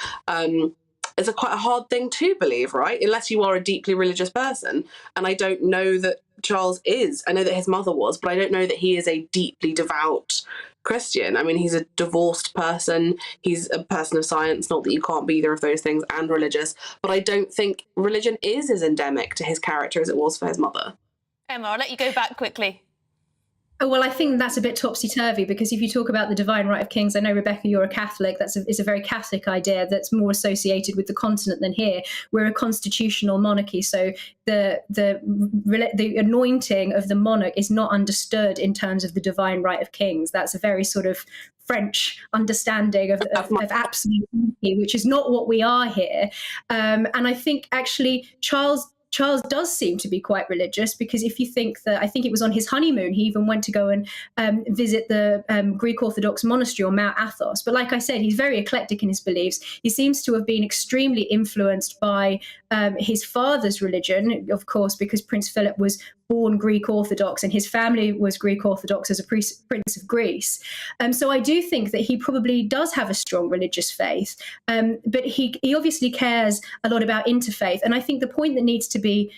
It's quite a hard thing to believe, right? Unless you are a deeply religious person. And I don't know that Charles is. I know that his mother was, but I don't know that he is a deeply devout Christian. I mean, he's a divorced person. He's a person of science, not that you can't be either of those things, and religious. But I don't think religion is as endemic to his character as it was for his mother. Emma, I'll let you go back quickly. Oh, well, I think that's a bit topsy-turvy, because if you talk about the divine right of kings, I know, Rebecca, you're a Catholic. It's a very Catholic idea that's more associated with the continent than here. We're a constitutional monarchy, so the anointing of the monarch is not understood in terms of the divine right of kings. That's a very sort of French understanding of absolute monarchy, which is not what we are here. And I think actually Charles does seem to be quite religious, because if you think that, I think it was on his honeymoon, he even went to go and visit the Greek Orthodox monastery on Mount Athos. But like I said, he's very eclectic in his beliefs. He seems to have been extremely influenced by his father's religion, of course, because Prince Philip was born Greek Orthodox and his family was Greek Orthodox as a prince of Greece. So I do think that he probably does have a strong religious faith, but he obviously cares a lot about interfaith. And I think the point that needs to be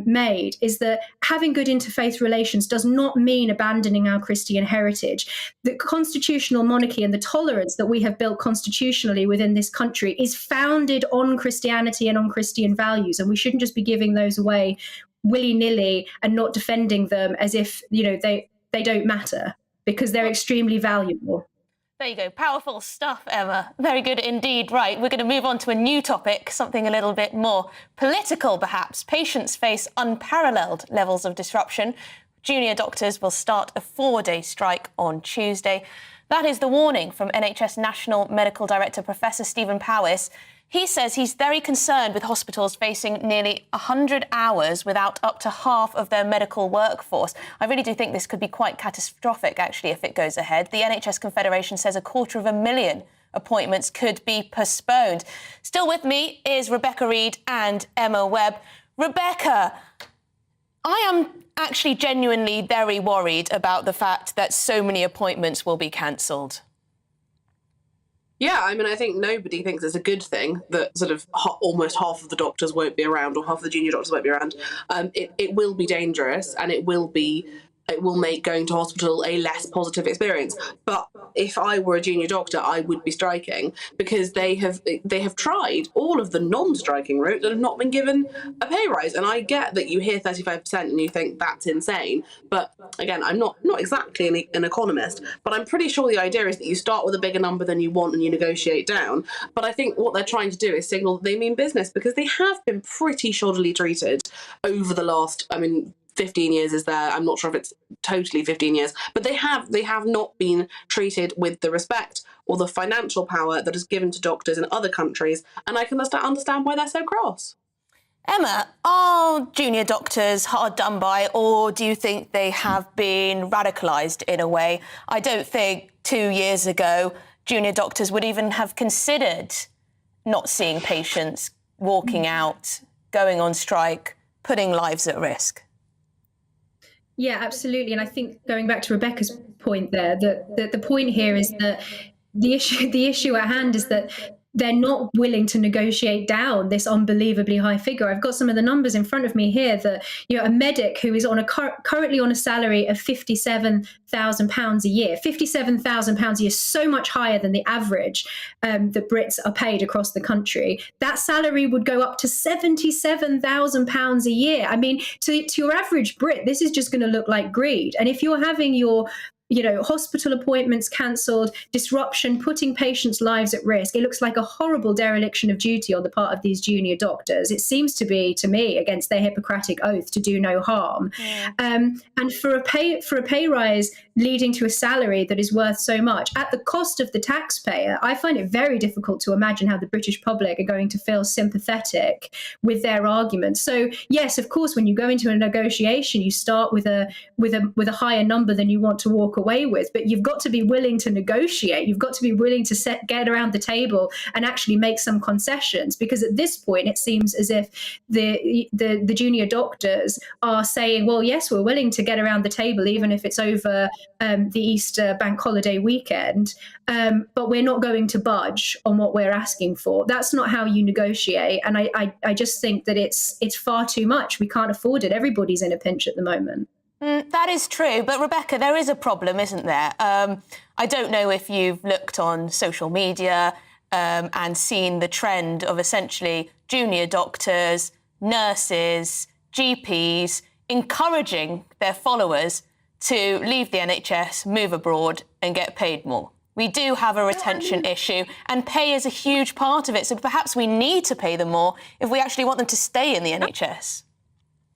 made is that having good interfaith relations does not mean abandoning our Christian heritage. The constitutional monarchy and the tolerance that we have built constitutionally within this country is founded on Christianity and on Christian values, and we shouldn't just be giving those away willy-nilly and not defending them as if they don't matter, because they're extremely valuable. There you go. Powerful stuff, Emma. Very good indeed. Right, we're going to move on to a new topic, something a little bit more political, perhaps. Patients face unparalleled levels of disruption. Junior doctors will start a 4-day strike on Tuesday. That is the warning from NHS National Medical Director Professor Stephen Powis. He says he's very concerned with hospitals facing nearly 100 hours without up to half of their medical workforce. I really do think this could be quite catastrophic, actually, if it goes ahead. The NHS Confederation says 250,000 appointments could be postponed. Still with me is Rebecca Reid and Emma Webb. Rebecca, I am actually genuinely very worried about the fact that so many appointments will be cancelled. Yeah, I mean, I think nobody thinks it's a good thing that sort of almost half of the doctors won't be around, or half of the junior doctors won't be around. It will be dangerous, and it will make going to hospital a less positive experience. But if I were a junior doctor, I would be striking, because they have tried all of the non-striking route and have not been given a pay rise. And I get that you hear 35% and you think that's insane. But again, I'm not exactly an economist, but I'm pretty sure the idea is that you start with a bigger number than you want and you negotiate down. But I think what they're trying to do is signal that they mean business, because they have been pretty shoddily treated over the last, 15 years is there. I'm not sure if it's totally 15 years, but they have not been treated with the respect or the financial power that is given to doctors in other countries, and I can understand why they're so cross. Emma, are junior doctors hard done by, or do you think they have been radicalised in a way? I don't think 2 years ago junior doctors would even have considered not seeing patients, walking out, going on strike, putting lives at risk. Yeah, absolutely. And I think going back to Rebecca's point there, that the point here is that the issue at hand is that they're not willing to negotiate down this unbelievably high figure. I've got some of the numbers in front of me here that, a medic who is currently on a salary of £57,000 a year, £57,000 a year, so much higher than the average that Brits are paid across the country. That salary would go up to £77,000 a year. I mean, to your average Brit, this is just going to look like greed. And if you're having your hospital appointments cancelled, disruption, putting patients' lives at risk, it looks like a horrible dereliction of duty on the part of these junior doctors. It seems to be, to me, against their Hippocratic oath to do no harm. And for a pay rise leading to a salary that is worth so much at the cost of the taxpayer, I find it very difficult to imagine how the British public are going to feel sympathetic with their arguments. So yes, of course, when you go into a negotiation, you start with a higher number than you want to walk away with, but you've got to be willing to negotiate. You've got to be willing to get around the table and actually make some concessions, because at this point it seems as if the junior doctors are saying, well, yes, we're willing to get around the table even if it's over the Easter bank holiday weekend, but we're not going to budge on what we're asking for. That's not how you negotiate, and I just think that it's far too much. We can't afford it. Everybody's in a pinch at the moment. That is true. But Rebecca, there is a problem, isn't there? I don't know if you've looked on social media and seen the trend of essentially junior doctors, nurses, GPs encouraging their followers to leave the NHS, move abroad and get paid more. We do have a retention issue, and pay is a huge part of it. So perhaps we need to pay them more if we actually want them to stay in the NHS.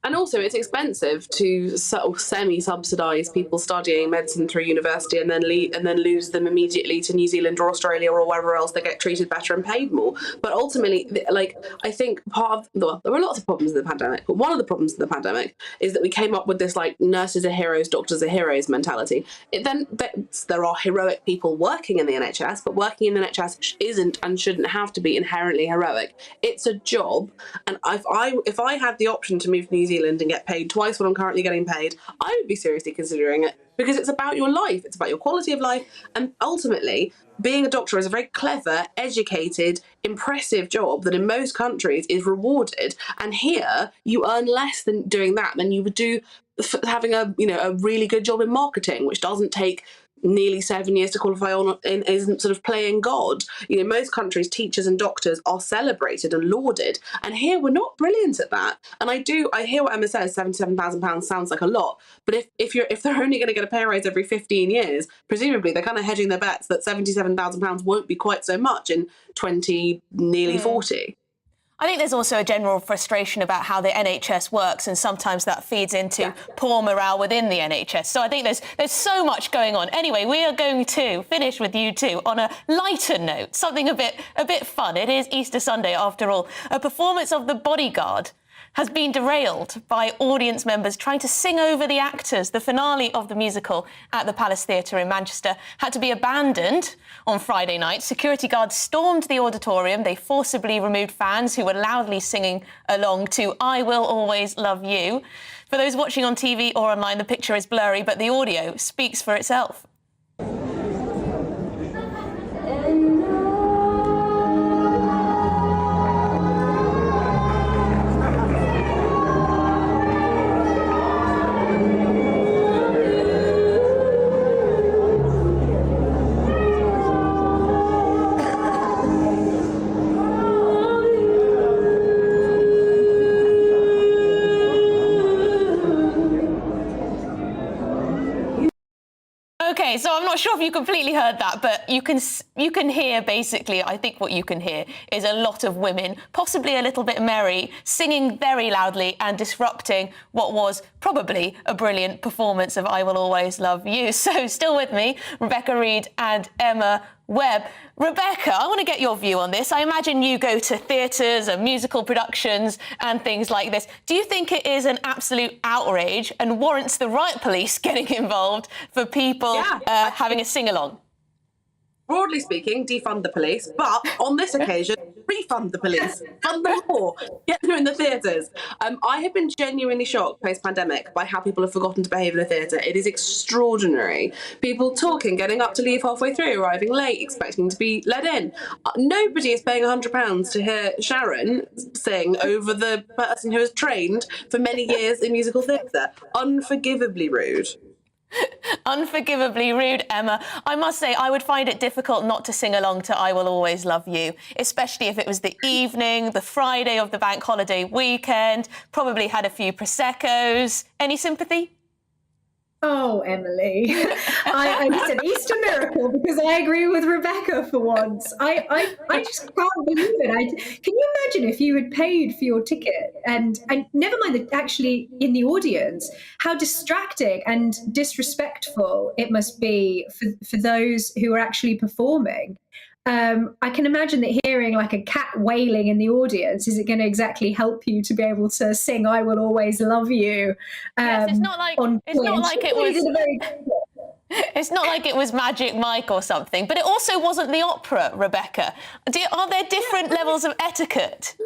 And also, it's expensive to sort of semi-subsidise people studying medicine through university and then lose them immediately to New Zealand or Australia or wherever else they get treated better and paid more. But ultimately, I think there were lots of problems in the pandemic, but one of the problems in the pandemic is that we came up with this nurses are heroes, doctors are heroes mentality. There are heroic people working in the NHS, but working in the NHS isn't and shouldn't have to be inherently heroic. It's a job, and if I had the option to move to New Zealand and get paid twice what I'm currently getting paid, I would be seriously considering it, because it's about your life, it's about your quality of life, and ultimately being a doctor is a very clever, educated, impressive job that in most countries is rewarded, and here you earn less than doing that than you would do having a really good job in marketing, which doesn't take nearly 7 years to qualify on and isn't sort of playing God. Most countries, teachers and doctors are celebrated and lauded, and here we're not brilliant at that. And I hear what Emma says, £77,000 sounds like a lot, but if they're only going to get a pay rise every 15 years, presumably they're kind of hedging their bets that £77,000 won't be quite so much in nearly 40. I think there's also a general frustration about how the NHS works, and sometimes that feeds into poor morale within the NHS. So I think there's so much going on. Anyway, we are going to finish with you two on a lighter note, something a bit fun. It is Easter Sunday after all. A performance of The Bodyguard has been derailed by audience members trying to sing over the actors. The finale of the musical at the Palace Theatre in Manchester had to be abandoned on Friday night. Security guards stormed the auditorium. They forcibly removed fans who were loudly singing along to I Will Always Love You. For those watching on TV or online, the picture is blurry, but the audio speaks for itself. Okay, so I'm not sure if you completely heard that, but you can hear basically, I think what you can hear is a lot of women, possibly a little bit merry, singing very loudly and disrupting what was probably a brilliant performance of I Will Always Love You. So still with me, Rebecca Reed and Emma Webb. Rebecca, I want to get your view on this. I imagine you go to theatres and musical productions and things like this. Do you think it is an absolute outrage and warrants the riot police getting involved for people having a sing-along? Broadly speaking, defund the police, but on this occasion, refund the police, fund them more, get them in the theatres. I have been genuinely shocked post-pandemic by how people have forgotten to behave in a theatre. It is extraordinary. People talking, getting up to leave halfway through, arriving late, expecting to be let in. Nobody is paying £100 to hear Sharon sing over the person who has trained for many years in musical theatre. Unforgivably rude. Unforgivably rude, Emma. I must say, I would find it difficult not to sing along to I Will Always Love You, especially if it was the evening, the Friday of the bank holiday weekend, probably had a few Prosecco's. Any sympathy? Oh, Emily, it's an Easter miracle because I agree with Rebecca for once. I just can't believe it. Can you imagine if you had paid for your ticket and never mind that actually in the audience, how distracting and disrespectful it must be for those who are actually performing. I can imagine that hearing like a cat wailing in the audience isn't going to exactly help you to be able to sing "I Will Always Love You." Yes, it's not like it was Magic Mike or something, but it also wasn't the opera, Rebecca. Are there different levels of etiquette?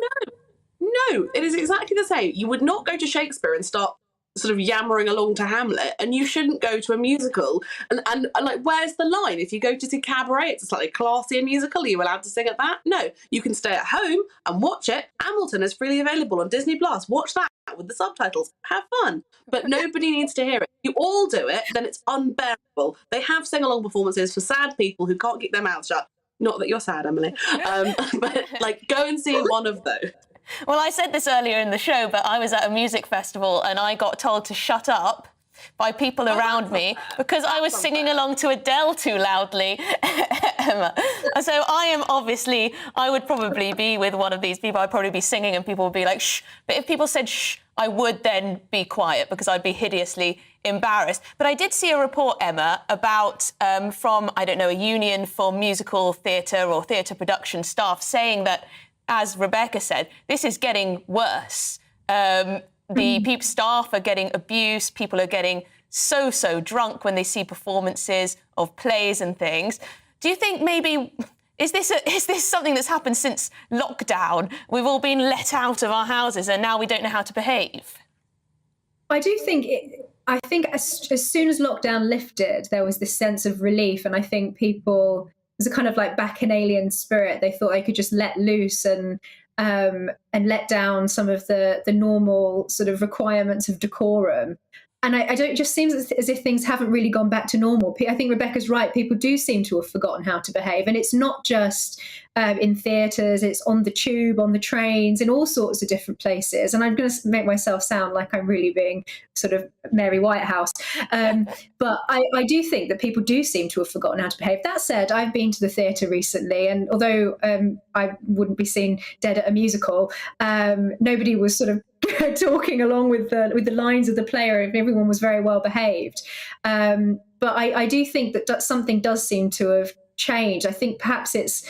No, it is exactly the same. You would not go to Shakespeare and start sort of yammering along to Hamlet, and you shouldn't go to a musical and like, where's the line? If you go to see Cabaret, it's a slightly classier musical. Are you allowed to sing at that? No, you can stay at home and watch it. Hamilton is freely available on Disney Plus. Watch that with the subtitles. Have fun. But nobody needs to hear it. You all do it, then it's unbearable. They have sing-along performances for sad people who can't keep their mouths shut. Not that you're sad, Emily, but like, go and see one of those. Well, I said this earlier in the show, but I was at a music festival and I got told to shut up by people around me because I was singing along to Adele too loudly, Emma. So I would probably be with one of these people. I'd probably be singing and people would be like, shh. But if people said shh, I would then be quiet because I'd be hideously embarrassed. But I did see a report, Emma, about from, I don't know, a union for musical theatre or theatre production staff saying that, as Rebecca said, this is getting worse. The staff are getting abused. People are getting so drunk when they see performances of plays and things. Do you think maybe, is this something that's happened since lockdown? We've all been let out of our houses and now we don't know how to behave. I do think as soon as lockdown lifted, there was this sense of relief, and I think people, it was a kind of like bacchanalian spirit. They thought they could just let loose and let down some of the normal sort of requirements of decorum. and I don't, it just seems as if things haven't really gone back to normal. I think Rebecca's right. People do seem to have forgotten how to behave. And it's not just in theatres, it's on the tube, on the trains, in all sorts of different places. And I'm going to make myself sound like I'm really being sort of Mary Whitehouse. But I do think that people do seem to have forgotten how to behave. That said, I've been to the theatre recently, and although I wouldn't be seen dead at a musical, nobody was sort of talking along with the lines of the player. Everyone was very well behaved. But I do think that something does seem to have changed. I think perhaps it's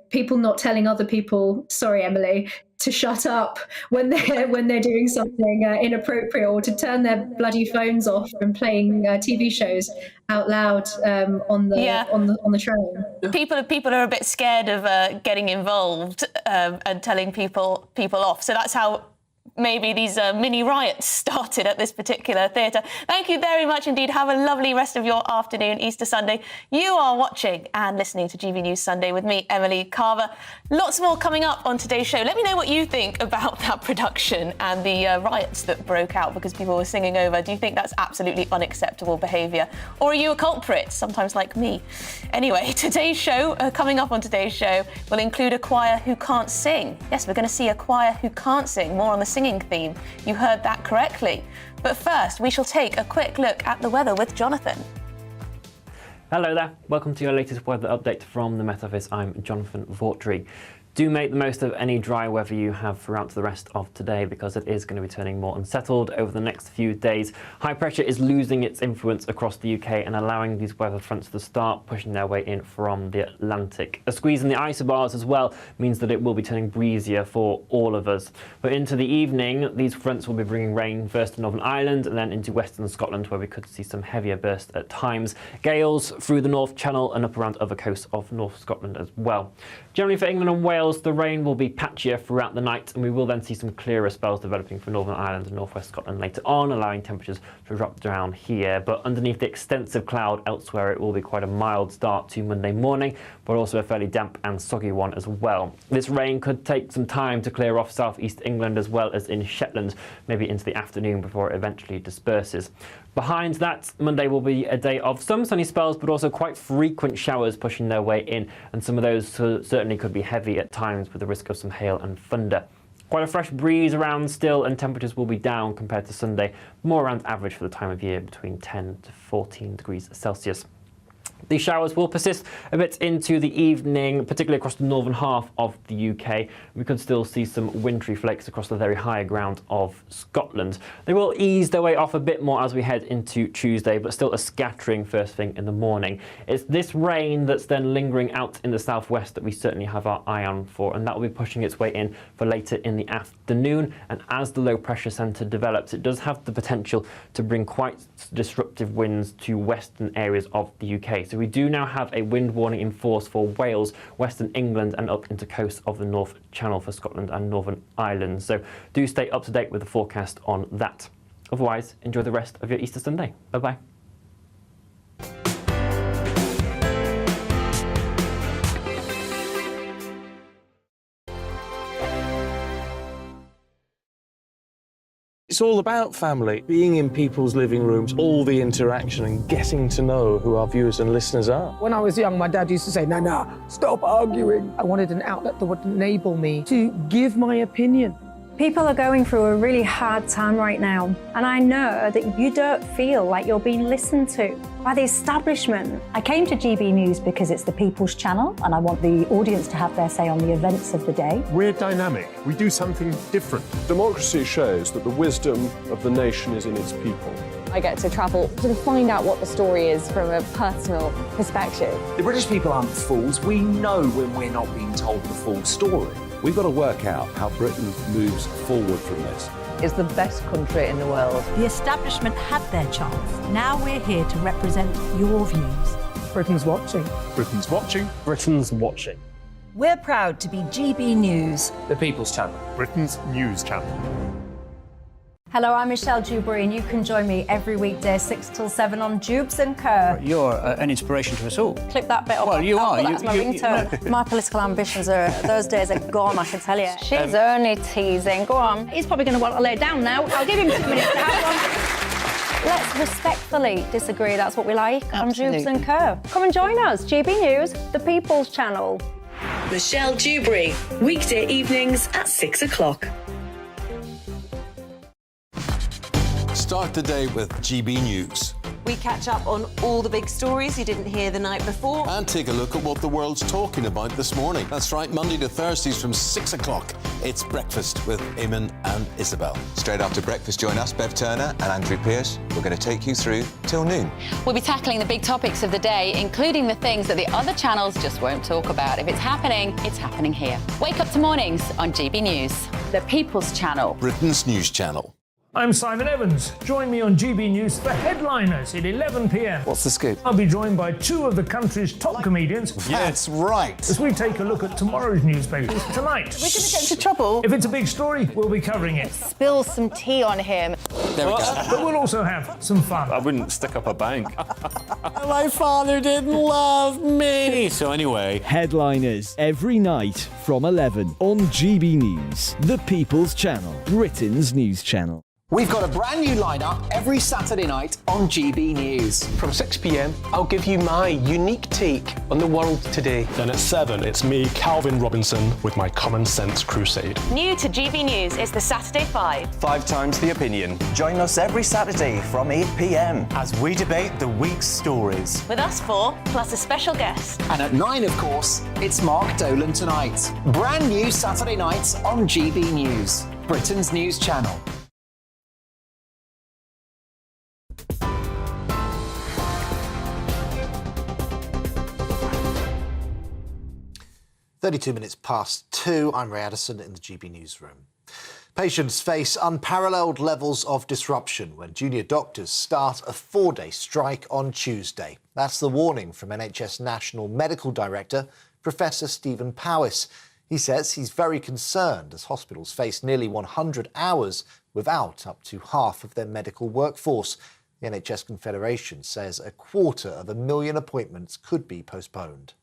people not telling other people, sorry Emily, to shut up when they're doing something inappropriate, or to turn their bloody phones off and playing TV shows out loud on the train. People are a bit scared of getting involved and telling people off. So that's how maybe these mini riots started at this particular theatre. Thank you very much indeed. Have a lovely rest of your afternoon, Easter Sunday. You are watching and listening to GB News Sunday with me, Emily Carver. Lots more coming up on today's show. Let me know what you think about that production and the riots that broke out because people were singing over. Do you think that's absolutely unacceptable behaviour? Or are you a culprit, sometimes like me? Anyway, today's show, coming up on today's show, will include a choir who can't sing. Yes, we're going to see a choir who can't sing. More on the singing theme. You heard that correctly. But first, we shall take a quick look at the weather with Jonathan. Hello there. Welcome to your latest weather update from the Met Office. I'm Jonathan Vaughtry. Do make the most of any dry weather you have throughout the rest of today, because it is going to be turning more unsettled over the next few days. High pressure is losing its influence across the UK and allowing these weather fronts to start pushing their way in from the Atlantic. A squeeze in the isobars as well means that it will be turning breezier for all of us. But into the evening, these fronts will be bringing rain first to Northern Ireland and then into Western Scotland, where we could see some heavier bursts at times. Gales through the North Channel and up around other coasts of North Scotland as well. Generally for England and Wales, the rain will be patchier throughout the night, and we will then see some clearer spells developing for Northern Ireland and North West Scotland later on, allowing temperatures to drop down here. But underneath the extensive cloud elsewhere, it will be quite a mild start to Monday morning, but also a fairly damp and soggy one as well. This rain could take some time to clear off southeast England as well as in Shetland, maybe into the afternoon before it eventually disperses. Behind that, Monday will be a day of some sunny spells, but also quite frequent showers pushing their way in, and some of those certainly could be heavy at times with the risk of some hail and thunder. Quite a fresh breeze around still, and temperatures will be down compared to Sunday, more around average for the time of year, between 10 to 14 degrees Celsius. These showers will persist a bit into the evening, particularly across the northern half of the UK. We could still see some wintry flakes across the very high ground of Scotland. They will ease their way off a bit more as we head into Tuesday, but still a scattering first thing in the morning. It's this rain that's then lingering out in the southwest that we certainly have our eye on for, and that will be pushing its way in for later in the afternoon. And as the low pressure centre develops, it does have the potential to bring quite disruptive winds to western areas of the UK. So we do now have a wind warning in force for Wales, Western England and up into coast of the North Channel for Scotland and Northern Ireland. So do stay up to date with the forecast on that. Otherwise, enjoy the rest of your Easter Sunday. Bye-bye. It's all about family, being in people's living rooms, all the interaction and getting to know who our viewers and listeners are. When I was young, my dad used to say, "Nana, stop arguing." I wanted an outlet that would enable me to give my opinion. People are going through a really hard time right now, and I know that you don't feel like you're being listened to by the establishment. I came to GB News because it's the People's Channel, and I want the audience to have their say on the events of the day. We're dynamic. We do something different. Democracy shows that the wisdom of the nation is in its people. I get to travel to find out what the story is from a personal perspective. The British people aren't fools. We know when we're not being told the full story. We've got to work out how Britain moves forward from this. It's the best country in the world. The establishment had their chance. Now we're here to represent your views. Britain's watching. Britain's watching. Britain's watching. We're proud to be GB News. The People's Channel. Britain's news channel. Hello, I'm Michelle Dewberry, and you can join me every weekday 6 till 7 on Dubes and Co. You're an inspiration to us all. Clip that bit up. Well, you are. That's my ringtone. My political ambitions those days are gone, I can tell you. She's only teasing. Go on. He's probably going to want to lay down now. I'll give him 2 minutes to have one. Let's respectfully disagree. That's what we like on Dubes and Co. Come and join us. GB News, the People's Channel. Michelle Dewberry, weekday evenings at 6 o'clock. Start the day with GB News. We catch up on all the big stories you didn't hear the night before. And take a look at what the world's talking about this morning. That's right, Monday to Thursdays from 6 o'clock. It's Breakfast with Eamon and Isabel. Straight after breakfast, join us, Bev Turner and Andrew Pearce. We're going to take you through till noon. We'll be tackling the big topics of the day, including the things that the other channels just won't talk about. If it's happening here. Wake up to mornings on GB News, the People's Channel. Britain's news channel. I'm Simon Evans. Join me on GB News for Headliners at 11 p.m. What's the scoop? I'll be joined by 2 of the country's top comedians. That's right. As we take a look at tomorrow's newspapers tonight. We're going to get into trouble. If it's a big story, we'll be covering it. Spill some tea on him. There we go. But we'll also have some fun. I wouldn't stick up a bank. My father didn't love me. So anyway. Headliners every night from 11 on GB News, the People's Channel, Britain's news channel. We've got a brand new lineup every Saturday night on GB News. From 6 p.m, I'll give you my unique take on the world today. Then at 7, it's me, Calvin Robinson, with my Common Sense Crusade. New to GB News is the Saturday 5. 5 times the opinion. Join us every Saturday from 8 p.m. as we debate the week's stories. With us 4, plus a special guest. And at 9, of course, it's Mark Dolan Tonight. Brand new Saturday nights on GB News, Britain's news channel. (32:02). I'm Ray Addison in the GB Newsroom. Patients face unparalleled levels of disruption when junior doctors start a 4-day strike on Tuesday. That's the warning from NHS National Medical Director, Professor Stephen Powis. He says he's very concerned as hospitals face nearly 100 hours without up to half of their medical workforce. The NHS Confederation says 250,000 appointments could be postponed.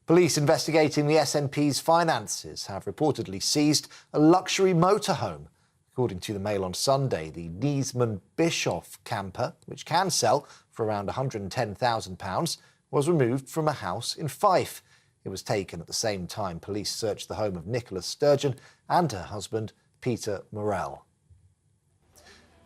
Police investigating the SNP's finances have reportedly seized a luxury motorhome. According to the Mail on Sunday, the Niesman Bischoff camper, which can sell for around £110,000, was removed from a house in Fife. It was taken at the same time police searched the home of Nicola Sturgeon and her husband, Peter Morel.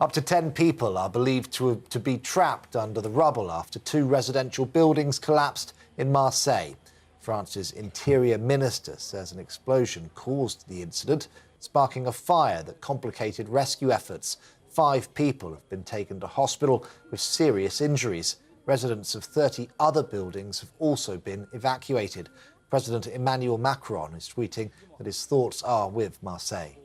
Up to 10 people are believed to be trapped under the rubble after 2 residential buildings collapsed in Marseille. France's interior minister says an explosion caused the incident, sparking a fire that complicated rescue efforts. 5 people have been taken to hospital with serious injuries. Residents of 30 other buildings have also been evacuated. President Emmanuel Macron is tweeting that his thoughts are with Marseille.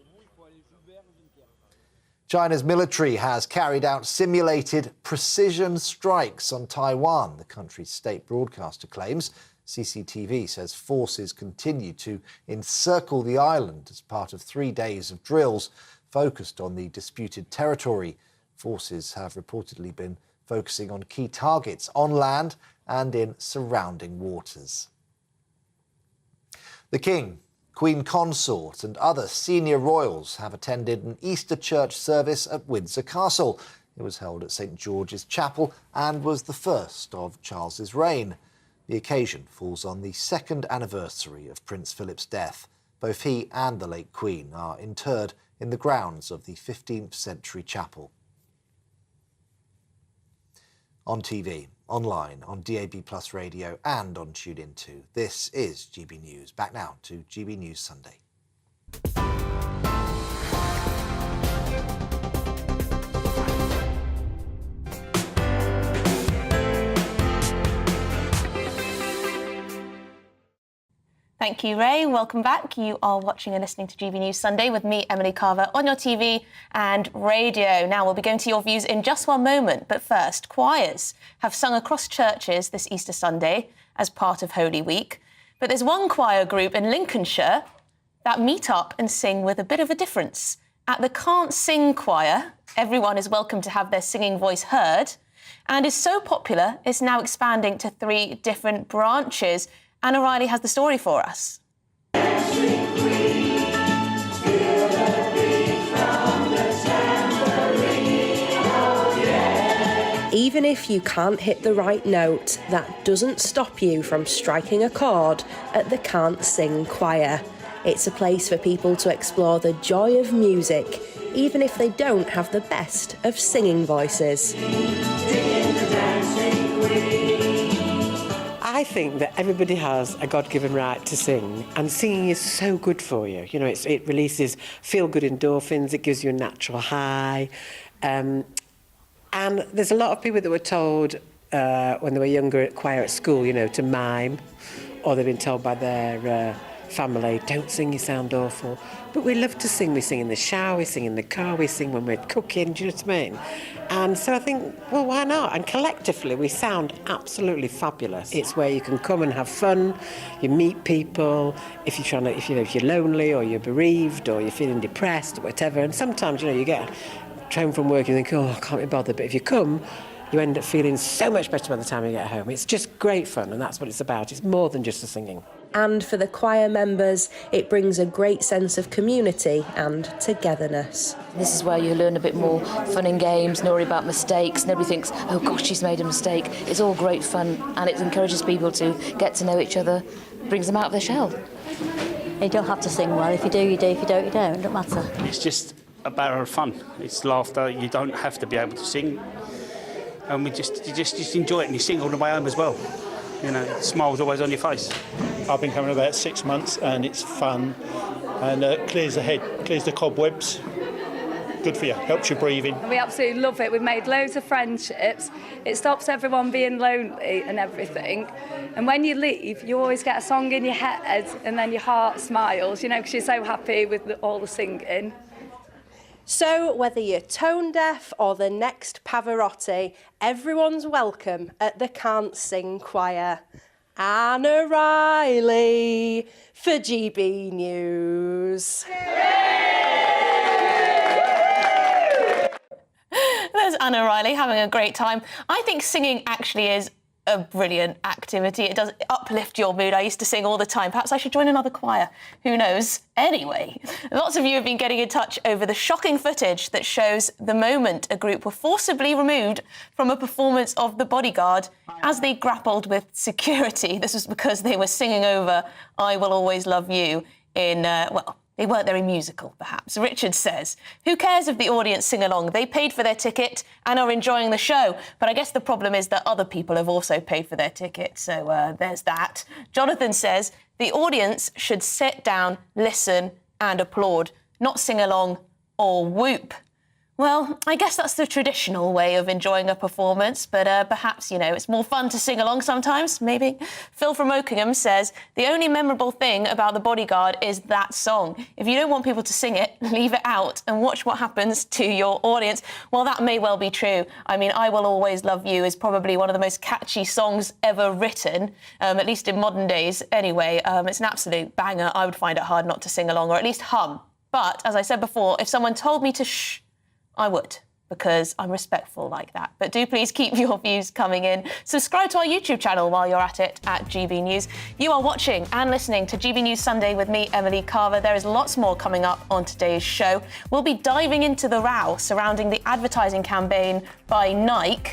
China's military has carried out simulated precision strikes on Taiwan, the country's state broadcaster claims. CCTV says forces continue to encircle the island as part of 3 days of drills focused on the disputed territory. Forces have reportedly been focusing on key targets on land and in surrounding waters. The King, Queen Consort and other senior royals have attended an Easter church service at Windsor Castle. It was held at St George's Chapel and was the first of Charles's reign. The occasion falls on the 2nd anniversary of Prince Philip's death. Both he and the late Queen are interred in the grounds of the 15th century chapel. On TV, online, on DAB+ radio and on TuneIn 2. This is GB News. Back now to GB News Sunday. Thank you, Ray. Welcome back. You are watching and listening to GB News Sunday with me, Emily Carver, on your TV and radio. Now, we'll be going to your views in just one moment. But first, choirs have sung across churches this Easter Sunday as part of Holy Week. But there's one choir group in Lincolnshire that meet up and sing with a bit of a difference. At the Can't Sing Choir, everyone is welcome to have their singing voice heard, and is so popular it's now expanding to 3 different branches. Anna Riley has the story for us. Even if you can't hit the right note, that doesn't stop you from striking a chord at the Can't Sing Choir. It's a place for people to explore the joy of music, even if they don't have the best of singing voices. I think that everybody has a God-given right to sing, and singing is so good for you. You know, it releases feel-good endorphins, it gives you a natural high. And there's a lot of people that were told when they were younger at choir at school, you know, to mime, or they've been told by their family, don't sing, you sound awful. But we love to sing. We sing in the shower, we sing in the car, we sing when we're cooking, do you know what I mean? And so I think, well, why not? And collectively, we sound absolutely fabulous. It's where you can come and have fun, you meet people, if you're lonely or you're bereaved or you're feeling depressed or whatever. And sometimes, you know, you get home from work and you think, oh, I can't be bothered. But if you come, you end up feeling so much better by the time you get home. It's just great fun, and that's what it's about. It's more than just the singing. And for the choir members, it brings a great sense of community and togetherness. This is where you learn a bit more fun and games, not worry about mistakes. Nobody thinks, oh gosh, she's made a mistake. It's all great fun, and it encourages people to get to know each other, brings them out of their shell. You don't have to sing well. If you do, you do. If you don't, you don't. It doesn't matter. It's just a matter of fun. It's laughter. You don't have to be able to sing. And you just enjoy it, and you sing all the way home as well. You know, the smile's always on your face. I've been coming about 6 months, and it's fun, and clears the head, clears the cobwebs. Good for you, helps your breathing. We absolutely love it. We've made loads of friendships. It stops everyone being lonely and everything. And when you leave, you always get a song in your head, and then your heart smiles, you know, because you're so happy with all the singing. So, whether you're tone deaf or the next Pavarotti, everyone's welcome at the Can't Sing Choir. Anna Riley for GB News. There's Anna Riley having a great time. I think singing actually is a brilliant activity. It does uplift your mood. I used to sing all the time. Perhaps I should join another choir. Who knows? Anyway, lots of you have been getting in touch over the shocking footage that shows the moment a group were forcibly removed from a performance of The Bodyguard as they grappled with security. This was because they were singing over I Will Always Love You in, they weren't very musical, perhaps. Richard says, who cares if the audience sing along? They paid for their ticket and are enjoying the show. But I guess the problem is that other people have also paid for their ticket, so there's that. Jonathan says, the audience should sit down, listen and applaud, not sing along or whoop. Well, I guess that's the traditional way of enjoying a performance, but perhaps, you know, it's more fun to sing along sometimes, maybe. Phil from Oakingham says, the only memorable thing about The Bodyguard is that song. If you don't want people to sing it, leave it out and watch what happens to your audience. Well, that may well be true. I mean, I Will Always Love You is probably one of the most catchy songs ever written, at least in modern days anyway. It's an absolute banger. I would find it hard not to sing along, or at least hum. But, as I said before, if someone told me to shh, I would, because I'm respectful like that. But do please keep your views coming in. Subscribe to our YouTube channel while you're at it, at GB News. You are watching and listening to GB News Sunday with me, Emily Carver. There is lots more coming up on today's show. We'll be diving into the row surrounding the advertising campaign by Nike.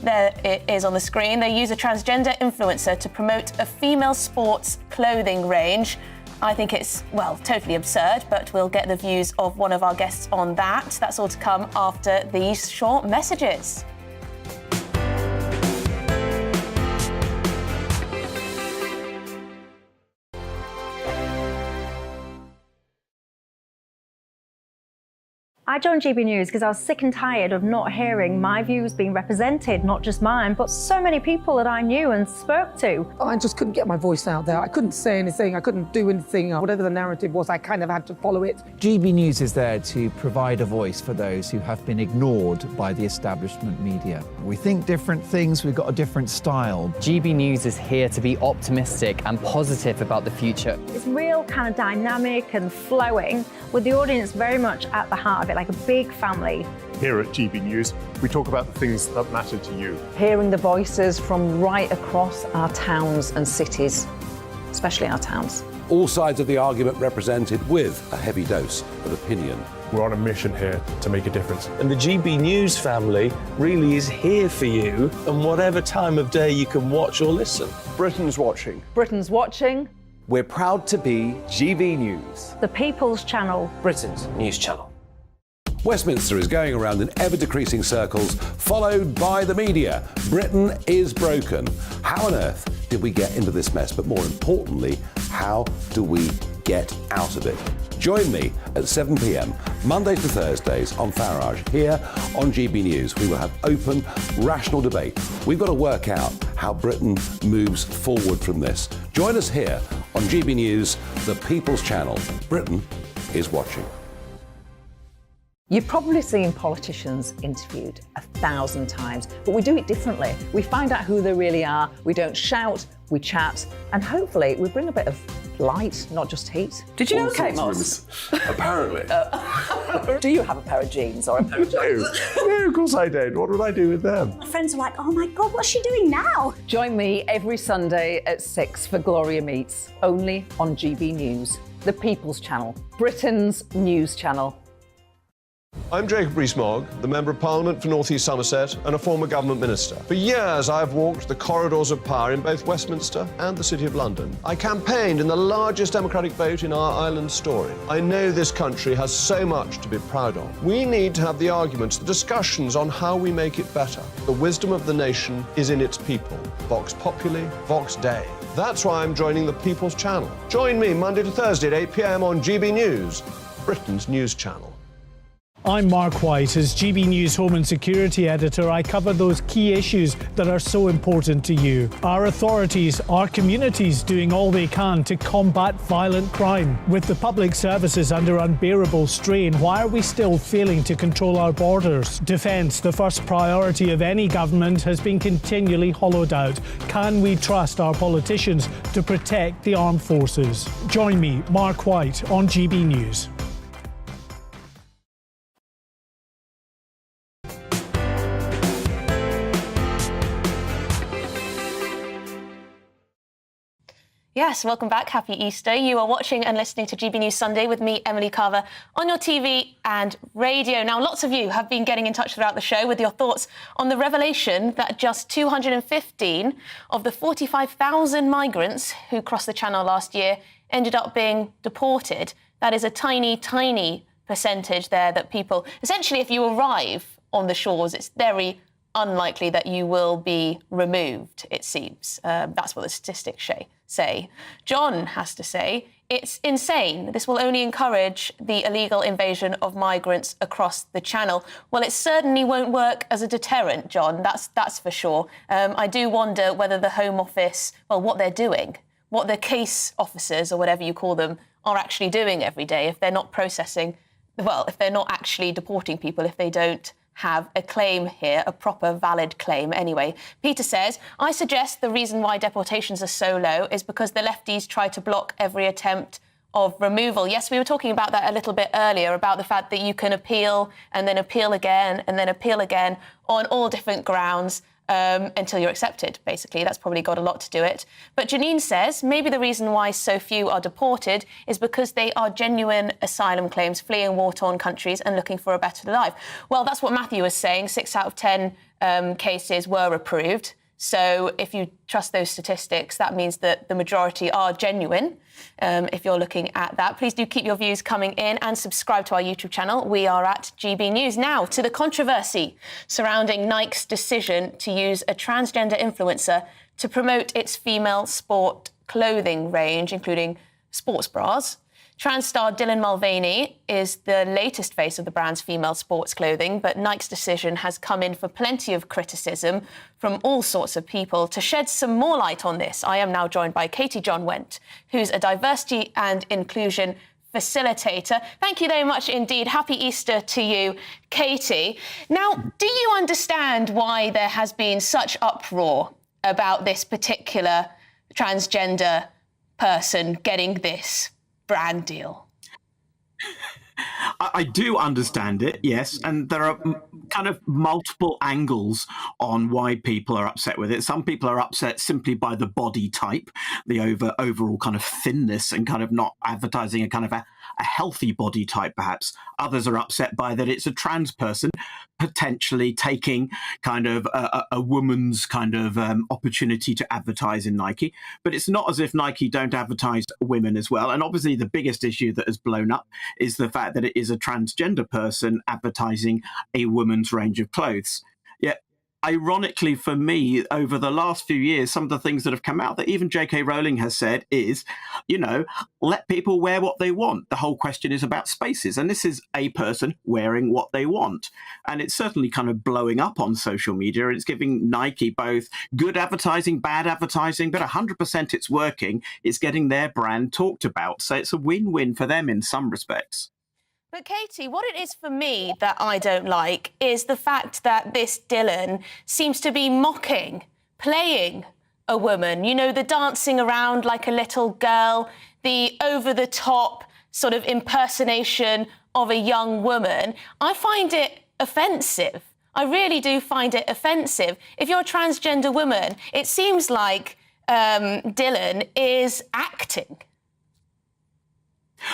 There it is on the screen. They use a transgender influencer to promote a female sports clothing range. I think it's, well, totally absurd, but we'll get the views of one of our guests on that. That's all to come after these short messages. I joined GB News because I was sick and tired of not hearing my views being represented, not just mine, but so many people that I knew and spoke to. I just couldn't get my voice out there. I couldn't say anything, I couldn't do anything. Whatever the narrative was, I kind of had to follow it. GB News is there to provide a voice for those who have been ignored by the establishment media. We think different things, we've got a different style. GB News is here to be optimistic and positive about the future. It's real kind of dynamic and flowing, with the audience very much at the heart of it, like a big family. Here at GB News, we talk about the things that matter to you. Hearing the voices from right across our towns and cities, especially our towns. All sides of the argument represented with a heavy dose of opinion. We're on a mission here to make a difference. And the GB News family really is here for you, and whatever time of day you can watch or listen. Britain's watching. Britain's watching. We're proud to be GB News. The People's Channel. Britain's news channel. Westminster is going around in ever-decreasing circles, followed by the media. Britain is broken. How on earth did we get into this mess? But more importantly, how do we get out of it? Join me at 7 p.m, Mondays to Thursdays on Farage, here on GB News. We will have open, rational debate. We've got to work out how Britain moves forward from this. Join us here on GB News, the People's Channel. Britain is watching. You've probably seen politicians interviewed 1,000 times, but we do it differently. We find out who they really are, we don't shout, we chat, and hopefully we bring a bit of light, not just heat. Did you know Kate Moss? Apparently. Do you have a pair of jeans or a pair of jeans? No, of course I don't. What would I do with them? My friends are like, oh my God, what's she doing now? Join me every Sunday at 6 for Gloria Meets, only on GB News, the People's Channel, Britain's news channel. I'm Jacob Rees-Mogg, the Member of Parliament for North East Somerset and a former government minister. For years, I've walked the corridors of power in both Westminster and the City of London. I campaigned in the largest democratic vote in our island story. I know this country has so much to be proud of. We need to have the arguments, the discussions on how we make it better. The wisdom of the nation is in its people. Vox Populi, Vox Dei. That's why I'm joining the People's Channel. Join me Monday to Thursday at 8 p.m. on GB News, Britain's news channel. I'm Mark White. As GB News Home and Security Editor, I cover those key issues that are so important to you. Our authorities, our communities doing all they can to combat violent crime. With the public services under unbearable strain, why are we still failing to control our borders? Defence, the first priority of any government, has been continually hollowed out. Can we trust our politicians to protect the armed forces? Join me, Mark White, on GB News. Yes, welcome back. Happy Easter. You are watching and listening to GB News Sunday with me, Emily Carver, on your TV and radio. Now, lots of you have been getting in touch throughout the show with your thoughts on the revelation that just 215 of the 45,000 migrants who crossed the Channel last year ended up being deported. That is a tiny, tiny percentage there that people... Essentially, if you arrive on the shores, it's very unlikely that you will be removed, it seems. That's what the statistics say. John has to say, it's insane. This will only encourage the illegal invasion of migrants across the Channel. Well, it certainly won't work as a deterrent, John, that's for sure. I do wonder whether the Home Office, well, what they're doing, what the case officers, or whatever you call them, are actually doing every day, if they're not processing, well, if they're not actually deporting people, if they don't have a claim here, a proper valid claim anyway. Peter says, I suggest the reason why deportations are so low is because the lefties try to block every attempt of removal. Yes, we were talking about that a little bit earlier, about the fact that you can appeal and then appeal again and then appeal again on all different grounds until you're accepted, basically. That's probably got a lot to do it. But Janine says maybe the reason why so few are deported is because they are genuine asylum claims, fleeing war-torn countries and looking for a better life. Well, that's what Matthew was saying. 6 out of 10 cases were approved. So if you trust those statistics, that means that the majority are genuine. If you're looking at that, please do keep your views coming in and subscribe to our YouTube channel. We are at GB News. Now, to the controversy surrounding Nike's decision to use a transgender influencer to promote its female sport clothing range, including sports bras. Trans star Dylan Mulvaney is the latest face of the brand's female sports clothing, but Nike's decision has come in for plenty of criticism from all sorts of people. To shed some more light on this, I am now joined by Katie John Went, who's a diversity and inclusion facilitator. Thank you very much indeed. Happy Easter to you, Katie. Now, do you understand why there has been such uproar about this particular transgender person getting this brand deal? I do understand it, yes, and there are kind of multiple angles on why people are upset with it. Some people are upset simply by the body type, the overall kind of thinness, and kind of not advertising a kind of a healthy body type, perhaps. Others are upset by that it's a trans person potentially taking kind of a woman's kind of opportunity to advertise in Nike. But it's not as if Nike don't advertise women as well. And obviously the biggest issue that has blown up is the fact that it is a transgender person advertising a woman's range of clothes. Yet, ironically for me, over the last few years, some of the things that have come out that even J.K. Rowling has said is, you know, let people wear what they want. The whole question is about spaces. And this is a person wearing what they want. And it's certainly kind of blowing up on social media. It's giving Nike both good advertising, bad advertising, but 100% it's working. It's getting their brand talked about. So it's a win-win for them in some respects. But Katie, what it is for me that I don't like is the fact that this Dylan seems to be mocking, playing a woman. You know, the dancing around like a little girl, the over-the-top sort of impersonation of a young woman. I find it offensive. I really do find it offensive. If you're a transgender woman, it seems like Dylan is acting.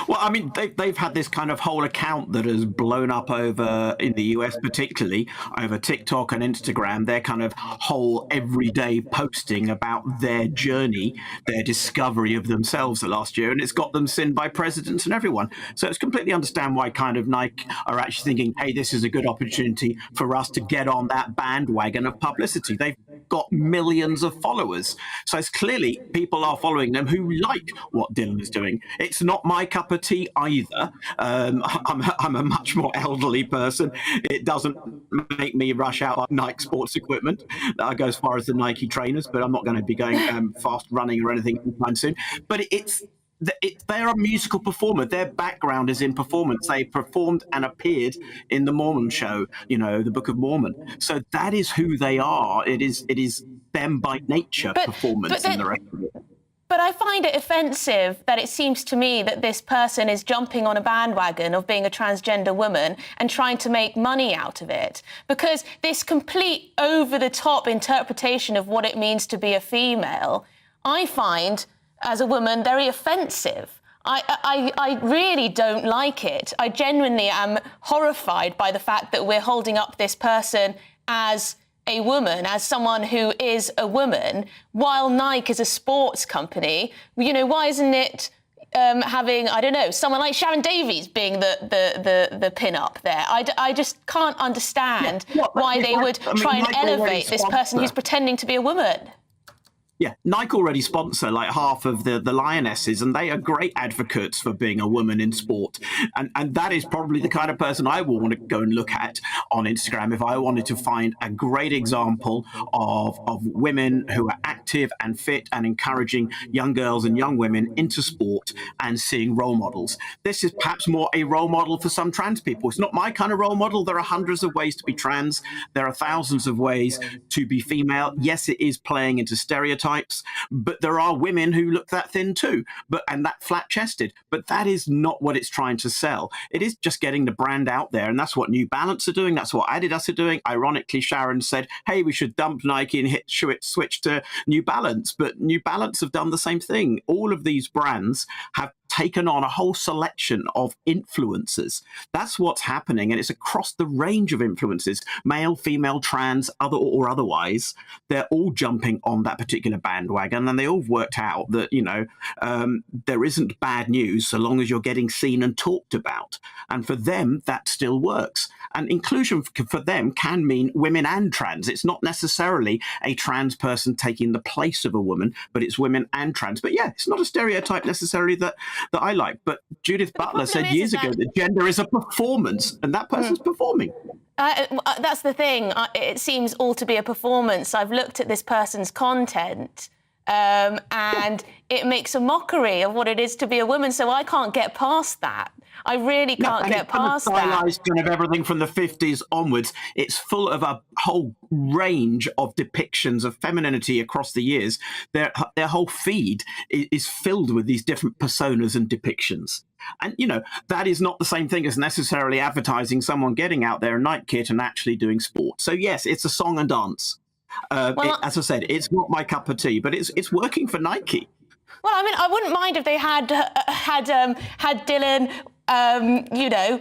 Well, I mean, they've had this kind of whole account that has blown up over in the US, particularly over TikTok and Instagram. Their kind of whole everyday posting about their journey, their discovery of themselves the last year, and it's got them seen by presidents and everyone. So it's completely understand why kind of Nike are actually thinking, hey, this is a good opportunity for us to get on that bandwagon of publicity. They've got millions of followers. So it's clearly people are following them who like what Dylan is doing. It's not my cup of tea either. I'm a much more elderly person. It doesn't make me rush out Nike sports equipment. I go as far as the Nike trainers, but I'm not going to be going fast running or anything anytime soon. But they're a musical performer. Their background is in performance. They performed and appeared in the Mormon show, you know, the Book of Mormon. So that is who they are. It is them by nature, performance and the rest of it. But I find it offensive that it seems to me that this person is jumping on a bandwagon of being a transgender woman and trying to make money out of it. Because this complete over-the-top interpretation of what it means to be a female, I find, as a woman, very offensive. I really don't like it. I genuinely am horrified by the fact that we're holding up this person as a woman, as someone who is a woman, while Nike is a sports company. You know, why isn't it having, I don't know, someone like Sharon Davies being the pin-up there? I just can't understand why they would try and elevate this person who's pretending to be a woman. Yeah, Nike already sponsor like half of the Lionesses, and they are great advocates for being a woman in sport. And that is probably the kind of person I will want to go and look at on Instagram if I wanted to find a great example of women who are active and fit and encouraging young girls and young women into sport and seeing role models. This is perhaps more a role model for some trans people. It's not my kind of role model. There are hundreds of ways to be trans. There are thousands of ways to be female. Yes, it is playing into stereotypes. But there are women who look that thin too, and that flat-chested. But that is not what it's trying to sell. It is just getting the brand out there, and that's what New Balance are doing. That's what Adidas are doing. Ironically, Sharon said, hey, we should dump Nike and switch to New Balance. But New Balance have done the same thing. All of these brands have taken on a whole selection of influencers. That's what's happening, and it's across the range of influences, male, female, trans, other or otherwise. They're all jumping on that particular bandwagon, and they all worked out that, you know, there isn't bad news so long as you're getting seen and talked about. And for them, that still works. And inclusion for them can mean women and trans. It's not necessarily a trans person taking the place of a woman, but it's women and trans. But yeah, it's not a stereotype necessarily that that I like. But Judith Butler said years ago that gender is a performance, and that person's performing. That's the thing. It seems all to be a performance. I've looked at this person's content, and it makes a mockery of what it is to be a woman. So I can't get past that. I really can't get past that. Stylized kind of everything from the 50s onwards. It's full of a whole range of depictions of femininity across the years. Their whole feed is filled with these different personas and depictions. And, you know, that is not the same thing as necessarily advertising someone getting out there in night kit and actually doing sport. So, yes, it's a song and dance. As I said, it's not my cup of tea, but it's working for Nike. Well, I mean, I wouldn't mind if they had Dylan, you know,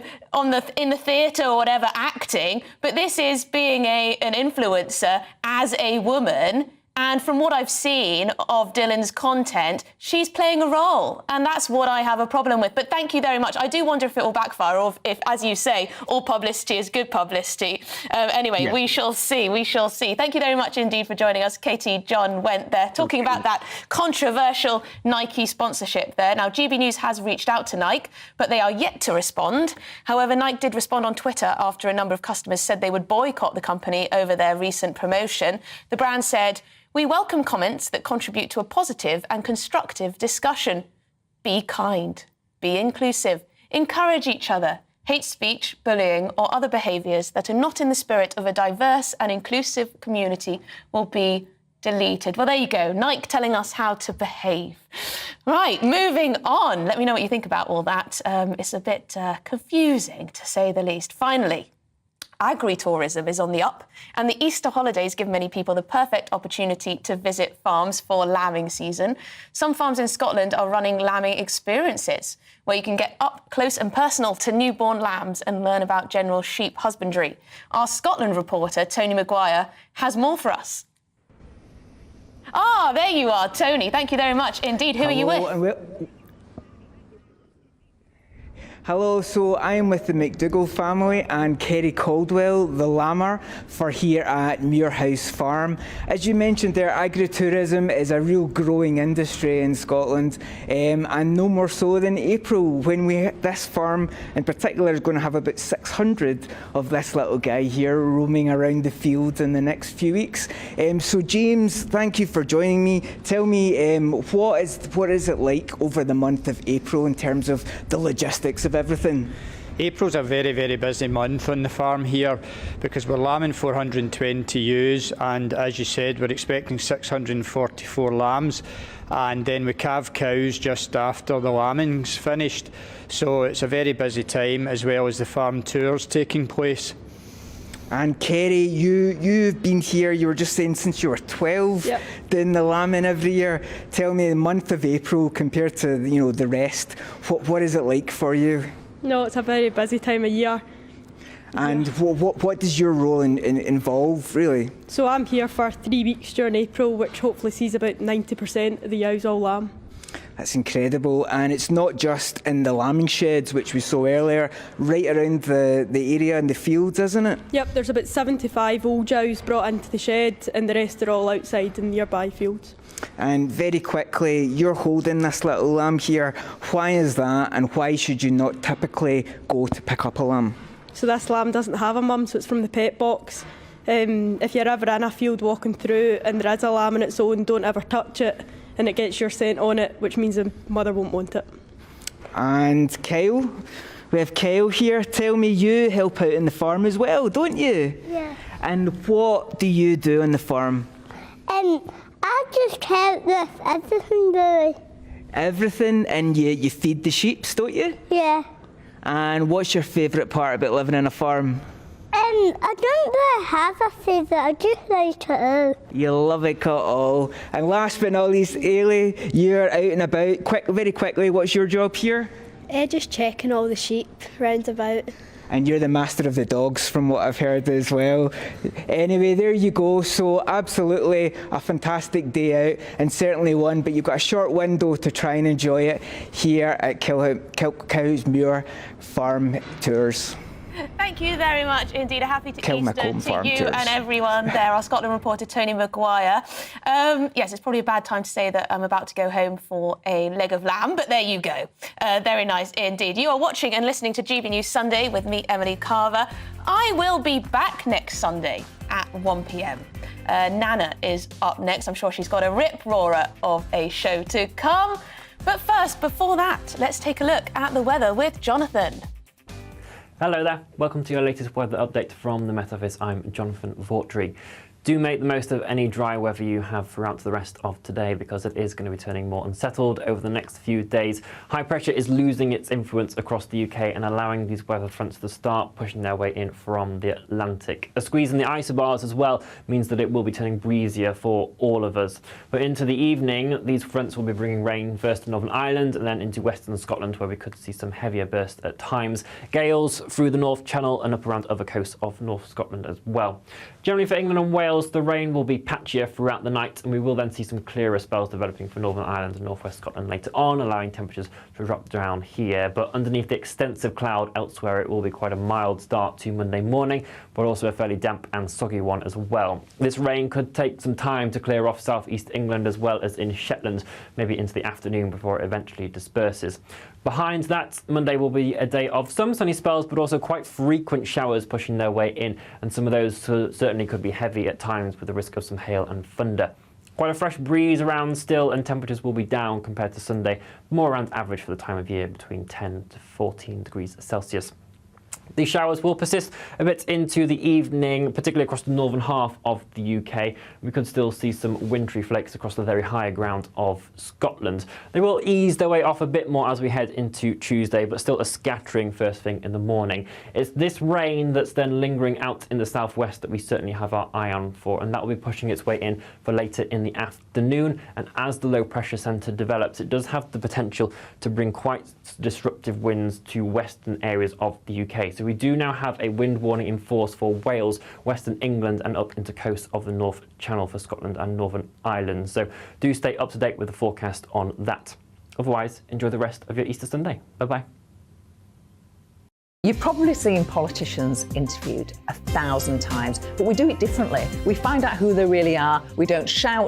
in the theatre or whatever, acting. But this is being an influencer as a woman. And from what I've seen of Dylan's content, she's playing a role. And that's what I have a problem with. But thank you very much. I do wonder if it will backfire or if, as you say, all publicity is good publicity. Anyway, We shall see. We shall see. Thank you very much indeed for joining us. Katie, John went there talking about that controversial Nike sponsorship there. Now, GB News has reached out to Nike, but they are yet to respond. However, Nike did respond on Twitter after a number of customers said they would boycott the company over their recent promotion. The brand said, "We welcome comments that contribute to a positive and constructive discussion. Be kind, be inclusive, encourage each other. Hate speech, bullying or other behaviours that are not in the spirit of a diverse and inclusive community will be deleted." Well, there you go. Nike telling us how to behave. Right, moving on. Let me know what you think about all that. It's a bit confusing, to say the least. Finally, agri-tourism is on the up, and the Easter holidays give many people the perfect opportunity to visit farms for lambing season. Some farms in Scotland are running lambing experiences, where you can get up close and personal to newborn lambs and learn about general sheep husbandry. Our Scotland reporter, Tony Maguire, has more for us. Ah, there you are, Tony. Thank you very much indeed. Who are you with? Hello, so I'm with the McDougall family and Kerry Caldwell, the lammer, for here at Muirhouse Farm. As you mentioned there, agritourism is a real growing industry in Scotland, and no more so than April, when this farm in particular is going to have about 600 of this little guy here roaming around the fields in the next few weeks. So James, thank you for joining me. Tell me, what is it like over the month of April in terms of the logistics of everything? April's a very, very busy month on the farm here because we're lambing 420 ewes, and as you said, we're expecting 644 lambs, and then we calve cows just after the lambing's finished. So it's a very busy time, as well as the farm tours taking place. And Kerry, you've been here, you were just saying, since you were 12, doing the lambing every year. Tell me, the month of April compared to the rest, what is it like for you? No, it's a very busy time of year. And what does your role involve, really? So I'm here for 3 weeks during April, which hopefully sees about 90% of the ewes all lamb. That's incredible, and it's not just in the lambing sheds, which we saw earlier, right around the area in the fields, isn't it? Yep, there's about 75 old ewes brought into the shed, and the rest are all outside in nearby fields. And very quickly, you're holding this little lamb here. Why is that, and why should you not typically go to pick up a lamb? So this lamb doesn't have a mum, so it's from the pet box. If you're ever in a field walking through and there is a lamb on its own, don't ever touch it, and it gets your scent on it, which means the mother won't want it. And Kyle, we have Kyle here. Tell me, you help out in the farm as well, don't you? Yeah. And what do you do on the farm? I just help with everything, really. Everything, and you feed the sheep, don't you? Yeah. And what's your favourite part about living on a farm? I don't really have a favourite, I just like it all. You love it all. And last but not least, Ailey, you're out and about. Very quickly, what's your job here? Just checking all the sheep round about. And you're the master of the dogs, from what I've heard as well. Anyway, there you go. So absolutely a fantastic day out, and certainly one, but you've got a short window to try and enjoy it here at Kilhousemuir Farm Tours. Thank you very much indeed. A happy to Kilmacombe Easter farm to you tours. and everyone there. Our Scotland reporter, Tony Maguire. Yes, it's probably a bad time to say that I'm about to go home for a leg of lamb, but there you go. Very nice indeed. You are watching and listening to GB News Sunday with me, Emily Carver. I will be back next Sunday at 1 p.m. Nana is up next. I'm sure she's got a rip-roarer of a show to come. But first, before that, let's take a look at the weather with Jonathan. Hello there, welcome to your latest weather update from the Met Office. I'm Jonathan Vautry. Do make the most of any dry weather you have throughout the rest of today, because it is going to be turning more unsettled over the next few days. High pressure is losing its influence across the UK and allowing these weather fronts to start pushing their way in from the Atlantic. A squeeze in the isobars as well means that it will be turning breezier for all of us. But into the evening, these fronts will be bringing rain first to Northern Ireland and then into western Scotland, where we could see some heavier bursts at times. Gales through the North Channel and up around other coasts of North Scotland as well. Generally for England and Wales, the rain will be patchier throughout the night, and we will then see some clearer spells developing for Northern Ireland and North West Scotland later on, allowing temperatures to drop down here. But underneath the extensive cloud elsewhere, it will be quite a mild start to Monday morning, but also a fairly damp and soggy one as well. This rain could take some time to clear off southeast England as well as in Shetland, maybe into the afternoon before it eventually disperses. Behind that, Monday will be a day of some sunny spells, but also quite frequent showers pushing their way in, and some of those certainly could be heavy at times with the risk of some hail and thunder. Quite a fresh breeze around still, and temperatures will be down compared to Sunday, more around average for the time of year, between 10 to 14 degrees Celsius. These showers will persist a bit into the evening, particularly across the northern half of the UK. We could still see some wintry flakes across the very higher ground of Scotland. They will ease their way off a bit more as we head into Tuesday, but still a scattering first thing in the morning. It's this rain that's then lingering out in the southwest that we certainly have our eye on for, and that will be pushing its way in for later in the afternoon. And as the low pressure centre develops, it does have the potential to bring quite disruptive winds to western areas of the UK. So we do now have a wind warning in force for Wales, Western England and up into coast of the North Channel for Scotland and Northern Ireland. So do stay up to date with the forecast on that. Otherwise, enjoy the rest of your Easter Sunday. Bye-bye. You've probably seen politicians interviewed 1,000 times, but we do it differently. We find out who they really are. We don't shout,